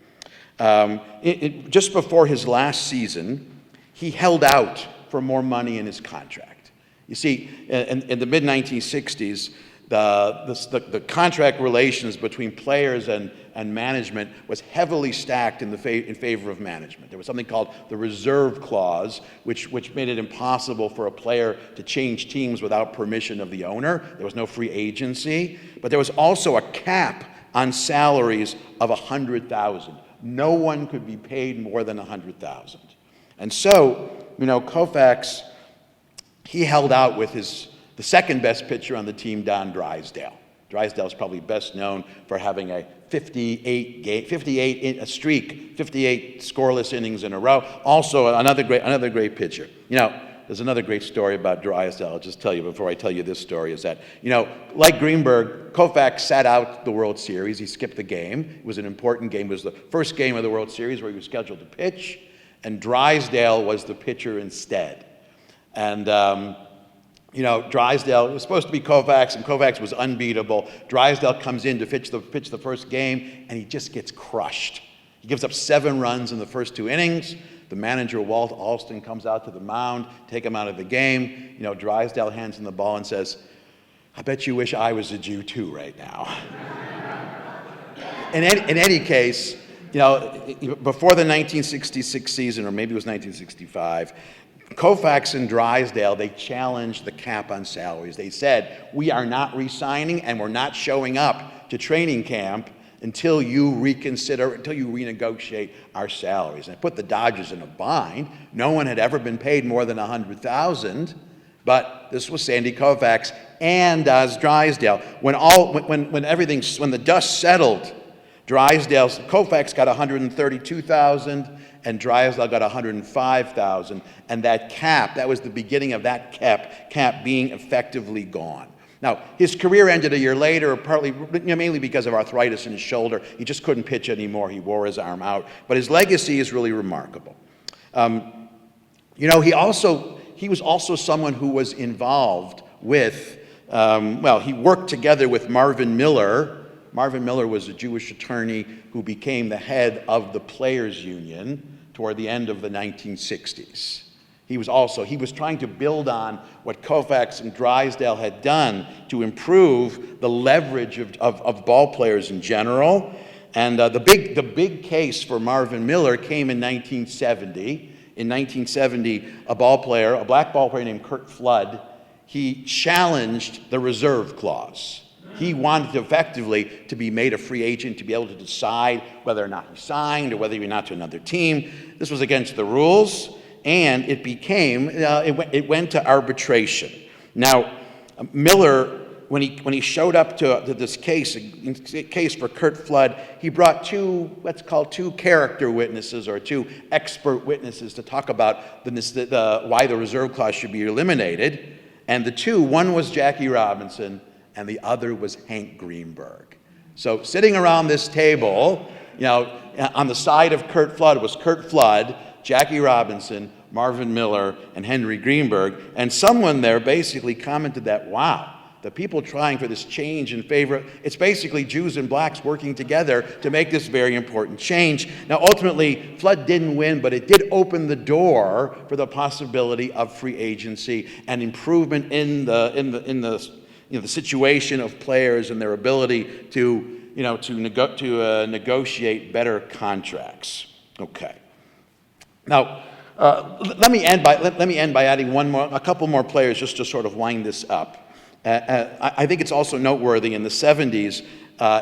Just before his last season, he held out for more money in his contract. You see, in the mid-1960s, the contract relations between players and management was heavily stacked in favor of management. There was something called the reserve clause, which made it impossible for a player to change teams without permission of the owner. There was no free agency, but there was also a cap on salaries of $100,000. No one could be paid more than $100,000. And so, Koufax, he held out with the second best pitcher on the team, Don Drysdale. Drysdale is probably best known for having a 58 scoreless innings in a row. Also, another great pitcher. There's another great story about Drysdale. I'll just tell you before I tell you this story is that, like Greenberg, Koufax sat out the World Series. He skipped the game. It was an important game. It was the first game of the World Series where he was scheduled to pitch, and Drysdale was the pitcher instead. And Drysdale, it was supposed to be Koufax, and Koufax was unbeatable. Drysdale comes in to pitch the first game, and he just gets crushed. gives up 7 runs in the first 2 innings. The manager, Walt Alston, comes out to the mound, take him out of the game. Drysdale hands him the ball and says, "I bet you wish I was a Jew too right now." In any case, before the 1966 season, or maybe it was 1965, Koufax and Drysdale, they challenged the cap on salaries. They said, "We are not re-signing and we're not showing up to training camp until you renegotiate our salaries." And it put the Dodgers in a bind. No one had ever been paid more than $100,000, but this was Sandy Koufax and Drysdale. When the dust settled, Koufax got $132,000 and Drysdale got $105,000, and that was the beginning of that cap being effectively gone. Now, his career ended a year later, mainly because of arthritis in his shoulder. He just couldn't pitch anymore. He wore his arm out. But his legacy is really remarkable. He was also someone who was involved with, he worked together with Marvin Miller. Marvin Miller was a Jewish attorney who became the head of the Players Union toward the end of the 1960s. He was trying to build on what Koufax and Drysdale had done to improve the leverage of ball players in general. And the big case for Marvin Miller came in 1970. In 1970, a black ball player named Curt Flood, he challenged the reserve clause. He wanted effectively to be made a free agent, to be able to decide whether or not he signed or whether he went out to another team. This was against the rules. And it went to arbitration. Now, Miller, when he showed up to this case for Curt Flood, he brought two character witnesses or 2 expert witnesses to talk about why the reserve clause should be eliminated. And one was Jackie Robinson, and the other was Hank Greenberg. So sitting around this table, on the side of Curt Flood was Curt Flood, Jackie Robinson, Marvin Miller, and Henry Greenberg, and someone there basically commented that, wow, the people trying for this change in favor, it's basically Jews and blacks working together to make this very important change. Now, ultimately, Flood didn't win, but it did open the door for the possibility of free agency and improvement in the situation of players and their ability to negotiate better contracts. Okay. Now, let me end by adding a couple more players just to sort of wind this up. I think it's also noteworthy in the 70s.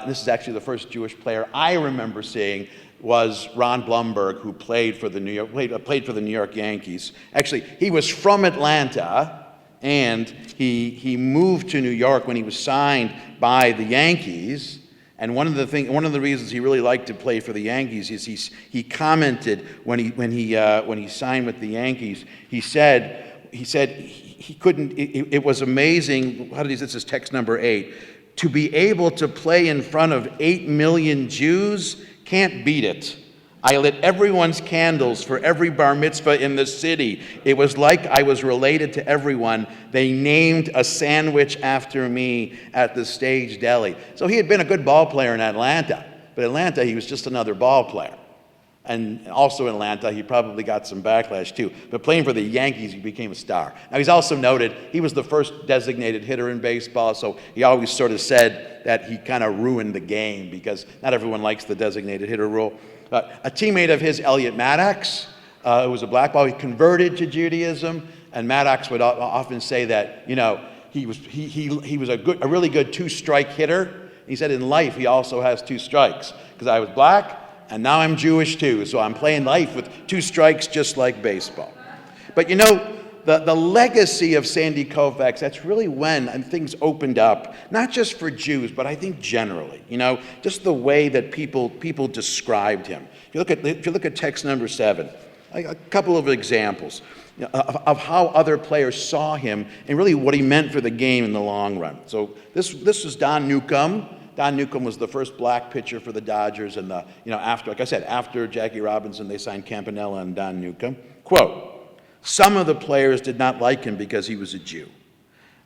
This is actually the first Jewish player I remember seeing was Ron Blumberg, who played for the New York Yankees. Actually, he was from Atlanta, and he moved to New York when he was signed by the Yankees. And one of the reasons he really liked to play for the Yankees is he commented when he signed with the Yankees. He said he couldn't. It was amazing. This is text number 8. To be able to play in front of 8 million Jews, can't beat it. I lit everyone's candles for every bar mitzvah in the city. It was like I was related to everyone. They named a sandwich after me at the Stage Deli. So he had been a good ball player in Atlanta, but in Atlanta he was just another ball player. And also in Atlanta, he probably got some backlash too. But playing for the Yankees, he became a star. Now, he's also noted he was the first designated hitter in baseball, so he always sort of said that he kind of ruined the game because not everyone likes the designated hitter rule. A teammate of his, Elliot Maddox, who was a black ball, he converted to Judaism, and Maddox would often say that, he was a really good 2-strike hitter. He said in life he also has 2 strikes because I was black and now I'm Jewish too, so I'm playing life with 2 strikes just like baseball. But the legacy of Sandy Koufax, that's really when things opened up, not just for Jews, but I think generally, just the way that people described him. If you look at text number 7, a couple of examples of how other players saw him and really what he meant for the game in the long run. So this was Don Newcomb. Don Newcomb was the first black pitcher for the Dodgers, and after Jackie Robinson, they signed Campanella and Don Newcomb. Quote, "Some of the players did not like him because he was a Jew.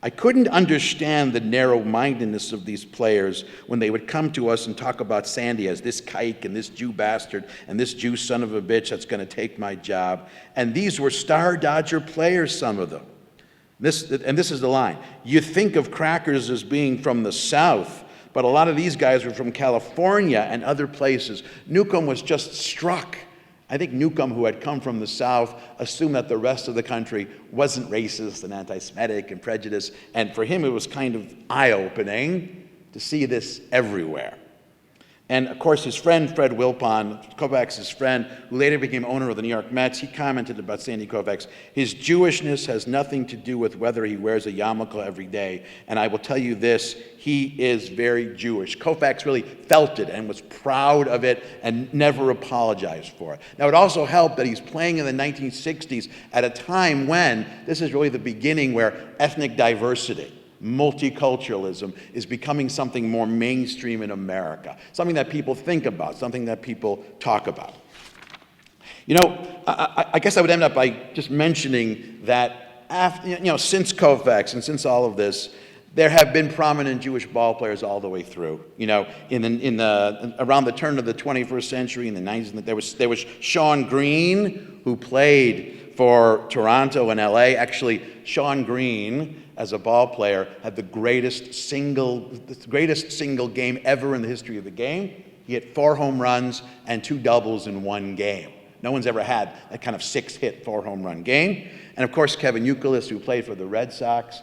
I couldn't understand the narrow-mindedness of these players when they would come to us and talk about Sandy as this kike and this Jew bastard and this Jew son of a bitch that's going to take my job. And these were Star Dodger players, some of them. This is the line. You think of Crackers as being from the South, but a lot of these guys were from California and other places. Newcomb was just struck. I think Newcomb, who had come from the South, assumed that the rest of the country wasn't racist and anti-Semitic and prejudiced, and for him it was kind of eye-opening to see this everywhere. And of course, his friend Fred Wilpon, Koufax's friend, who later became owner of the New York Mets, he commented about Sandy Koufax, his Jewishness has nothing to do with whether he wears a yarmulke every day. And I will tell you this, he is very Jewish. Koufax really felt it and was proud of it and never apologized for it. Now, it also helped that he's playing in the 1960s at a time when this is really the beginning where ethnic diversity, multiculturalism is becoming something more mainstream in America, something that people think about, something that people talk about. You know, I guess I would end up by just mentioning that after, since Koufax and since all of this, there have been prominent Jewish ball players all the way through. You know, around the turn of the 21st century, in the 90s, there was Sean Green, who played for Toronto and LA. Actually, Sean Green, as a ball player, had the greatest single game ever in the history of the game. He hit 4 home runs and 2 doubles in one game. No one's ever had that kind of 6-hit, 4-home-run game. And of course, Kevin Youkilis, who played for the Red Sox.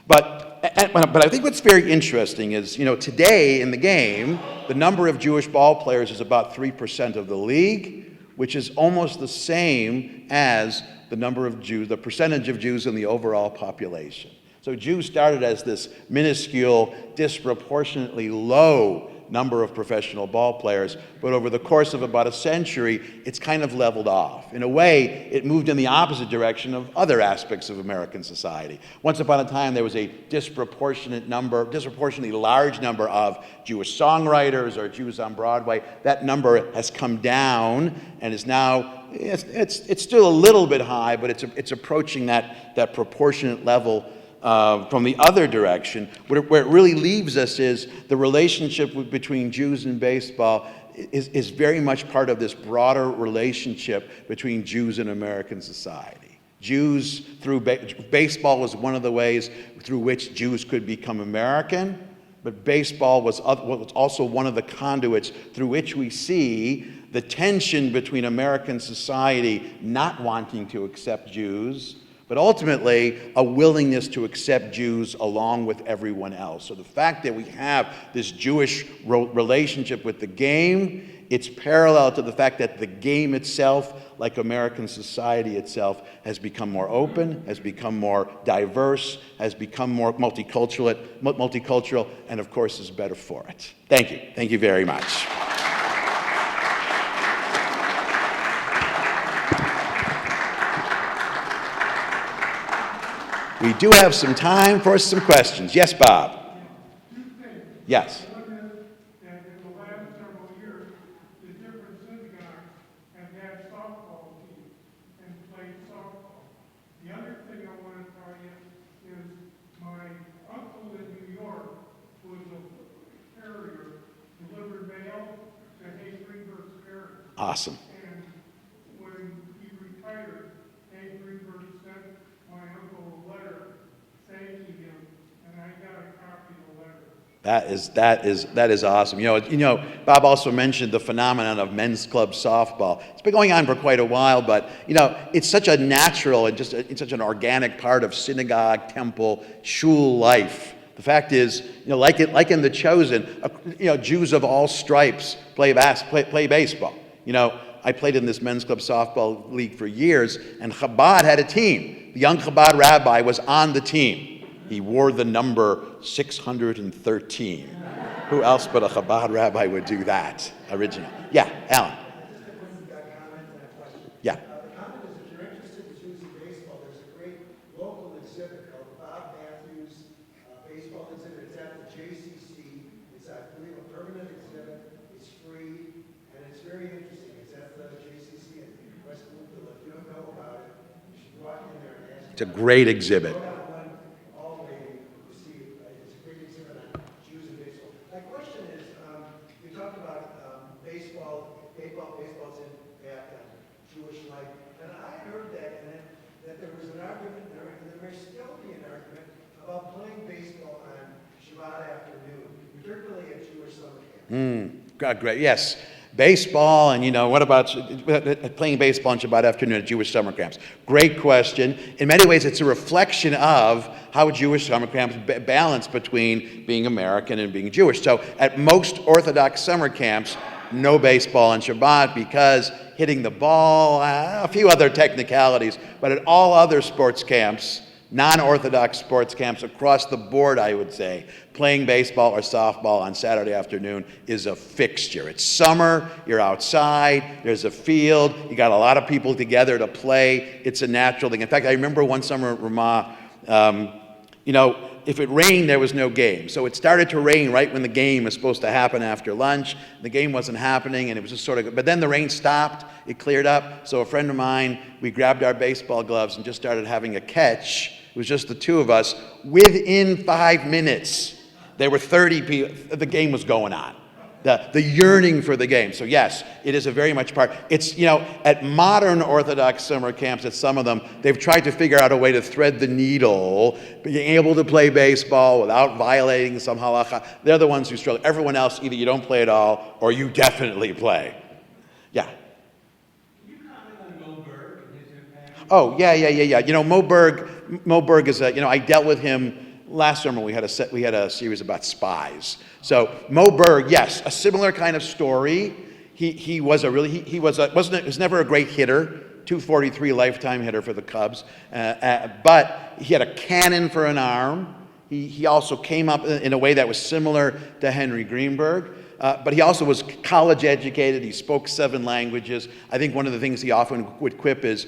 But I think what's very interesting is, today in the game, the number of Jewish ball players is about 3% of the league, which is almost the same as the number of Jews, the percentage of Jews in the overall population. So Jews started as this minuscule, disproportionately low number of professional ball players, but over the course of about a century, it's kind of leveled off. In a way, it moved in the opposite direction of other aspects of American society. Once upon a time, there was a disproportionately large number of Jewish songwriters or Jews on Broadway. That number has come down and is now, it's still a little bit high, but it's approaching that proportionate level from the other direction. Where it really leaves us is the relationship between Jews and baseball is very much part of this broader relationship between Jews and American society. Jews, through baseball was one of the ways through which Jews could become American, but baseball was also one of the conduits through which we see the tension between American society not wanting to accept Jews, but ultimately a willingness to accept Jews along with everyone else. So the fact that we have this Jewish relationship with the game, it's parallel to the fact that the game itself, like American society itself, has become more open, has become more diverse, has become more multicultural, and of course is better for it. Thank you. Thank you very much. We do have some time for some questions. Yes, Bob? Yes. Awesome. And when he retired, Hank Greenberg sent my uncle a letter thanking him, and I got a copy of the letter. That is awesome. Bob also mentioned the phenomenon of men's club softball. It's been going on for quite a while, but it's such a natural and it's such an organic part of synagogue, temple, shul life. The fact is, like in The Chosen, Jews of all stripes play baseball. I played in this men's club softball league for years, and Chabad had a team. The young Chabad rabbi was on the team. He wore the number 613. Who else but a Chabad rabbi would do that? Original. Yeah, Alan. Yeah. The comment is, if you're interested in Jews and baseball, there's a great local exhibit called Bob Matthews Baseball Exhibit. It's at the JCC. It's, I believe, a permanent exhibit. It's free, and it's very interesting. It's at the JCC in West Bloomfield. If you don't know about it, you should go out in there and ask. It's a great exhibit. All the way Shabbat afternoon, particularly at Jewish summer camp. God, great. Yes. Baseball, and what about playing baseball on Shabbat afternoon at Jewish summer camps? Great question. In many ways, it's a reflection of how Jewish summer camps balance between being American and being Jewish. So at most Orthodox summer camps, no baseball on Shabbat because hitting the ball, a few other technicalities, but at all other sports camps, non-Orthodox sports camps across the board, I would say, playing baseball or softball on Saturday afternoon is a fixture. It's summer, you're outside, there's a field, you got a lot of people together to play. It's a natural thing. In fact, I remember one summer at Ramah, if it rained, there was no game. So it started to rain right when the game was supposed to happen after lunch. The game wasn't happening, and it was just sort of, but then the rain stopped, it cleared up. So a friend of mine, we grabbed our baseball gloves and just started having a catch. It was just the two of us. Within 5 minutes, there were 30 people, the game was going on. The yearning for the game. So yes, it is a very much part. It's, at modern Orthodox summer camps, at some of them, they've tried to figure out a way to thread the needle, being able to play baseball without violating some halacha. They're the ones who struggle. Everyone else, either you don't play at all, or you definitely play. Yeah. Can you comment on Mo Berg and his impact? Oh, yeah. Mo Berg is I dealt with him last summer. We had a series about spies. So Mo Berg, yes, a similar kind of story. He was never a great hitter, 243 lifetime hitter for the Cubs, but he had a cannon for an arm. He also came up in a way that was similar to Henry Greenberg. But he also was college educated. He spoke 7 languages. I think one of the things he often would quip is,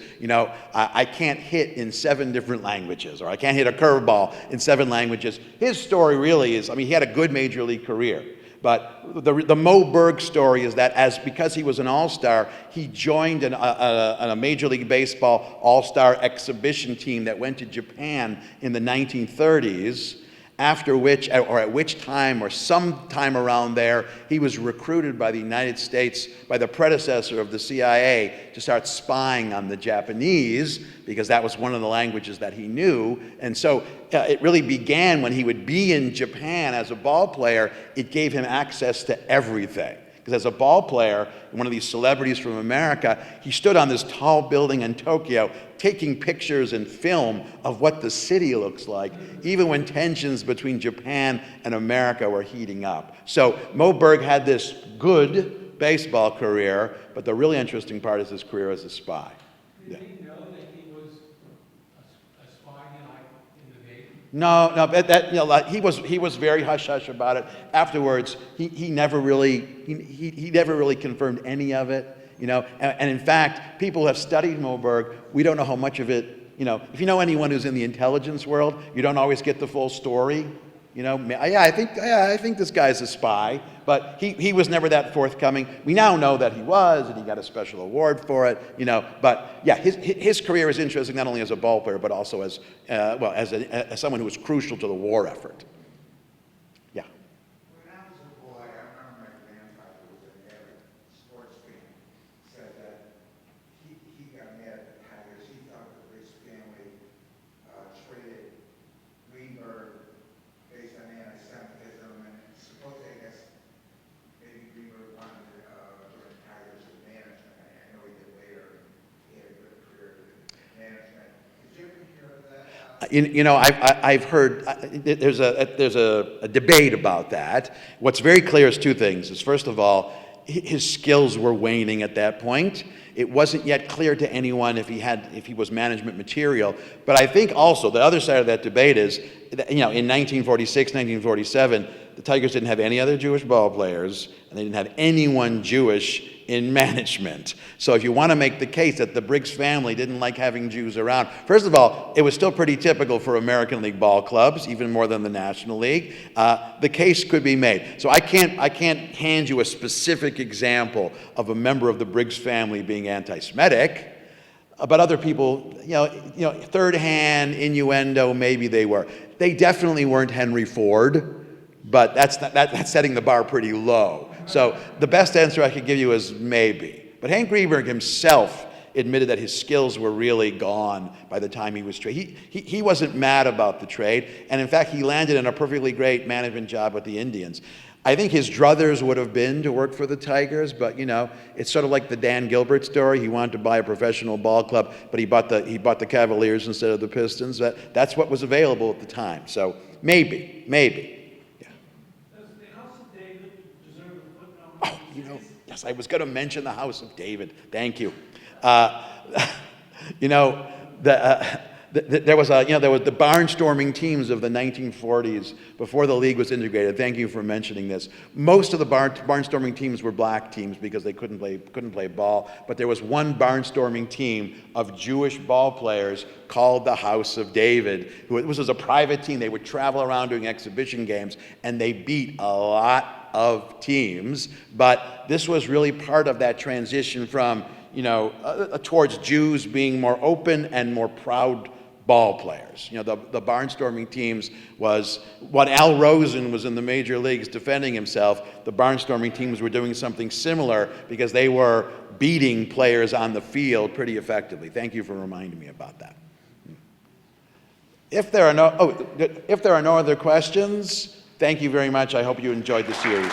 I can't hit in 7 different languages, or I can't hit a curveball in 7 languages. His story really is, he had a good major league career. But the Mo Berg story is that because he was an all-star, he joined a Major League Baseball all-star exhibition team that went to Japan in the 1930s. After which, or at which time, or sometime around there, he was recruited by the United States, by the predecessor of the CIA, to start spying on the Japanese, because that was one of the languages that he knew. And so it really began when he would be in Japan as a ball player. It gave him access to everything. Because as a ball player, one of these celebrities from America, he stood on this tall building in Tokyo taking pictures and film of what the city looks like, even when tensions between Japan and America were heating up. So Mo Berg had this good baseball career, but the really interesting part is his career as a spy. Did he know that he was a spy in the Navy? No, he was very hush-hush about it. Afterwards, he never really confirmed any of it. And in fact, people who have studied Mo Berg, we don't know how much of it, if you know anyone who's in the intelligence world, you don't always get the full story. I think this guy's a spy, but he was never that forthcoming. We now know that he was, and he got a special award for it, but yeah, his career is interesting not only as a ball player, but also as someone who was crucial to the war effort. Yeah. When I was a boy, I remember my grandfather was an avid sports fan. Said that he got mad at the Tigers. He thought the Briggs family traded Greenberg based on antisemitism, and supposedly, I guess, maybe Greenberg wanted to join the Tigers in management. I know he did later. He had a good career in management. Did you ever hear of that? I've heard there's a debate about that. What's very clear is 2 things. Is first of all, his skills were waning at that point. It wasn't yet clear to anyone if he was management material. But I think also the other side of that debate is that, in 1946, 1947, the Tigers didn't have any other Jewish ball players, and they didn't have anyone Jewish in management. So if you want to make the case that the Briggs family didn't like having Jews around, first of all, it was still pretty typical for American League ball clubs, even more than the National League. The case could be made. So I can't hand you a specific example of a member of the Briggs family being anti-Semitic, but other people, third-hand innuendo, maybe they were. They definitely weren't Henry Ford, but that's setting the bar pretty low. So the best answer I could give you is maybe. But Hank Greenberg himself admitted that his skills were really gone by the time he was traded. He wasn't mad about the trade, and in fact, he landed in a perfectly great management job with the Indians. I think his druthers would have been to work for the Tigers, but it's sort of like the Dan Gilbert story. He wanted to buy a professional ball club, but he bought the Cavaliers instead of the Pistons. That's what was available at the time. So maybe. Yeah. Does the House of David deserve a footnote? Oh, yes, I was going to mention the House of David. Thank you. There was the barnstorming teams of the 1940s before the league was integrated. Thank you for mentioning this. Most of the barnstorming teams were black teams because they couldn't play ball. But there was one barnstorming team of Jewish ball players called the House of David. It was a private team. They would travel around doing exhibition games, and they beat a lot of teams. But this was really part of that transition from towards Jews being more open and more proud ball players. The barnstorming teams was what Al Rosen was in the major leagues defending himself. The barnstorming teams were doing something similar because they were beating players on the field pretty effectively. Thank you for reminding me about that. If there are no other questions, thank you very much. I hope you enjoyed the series.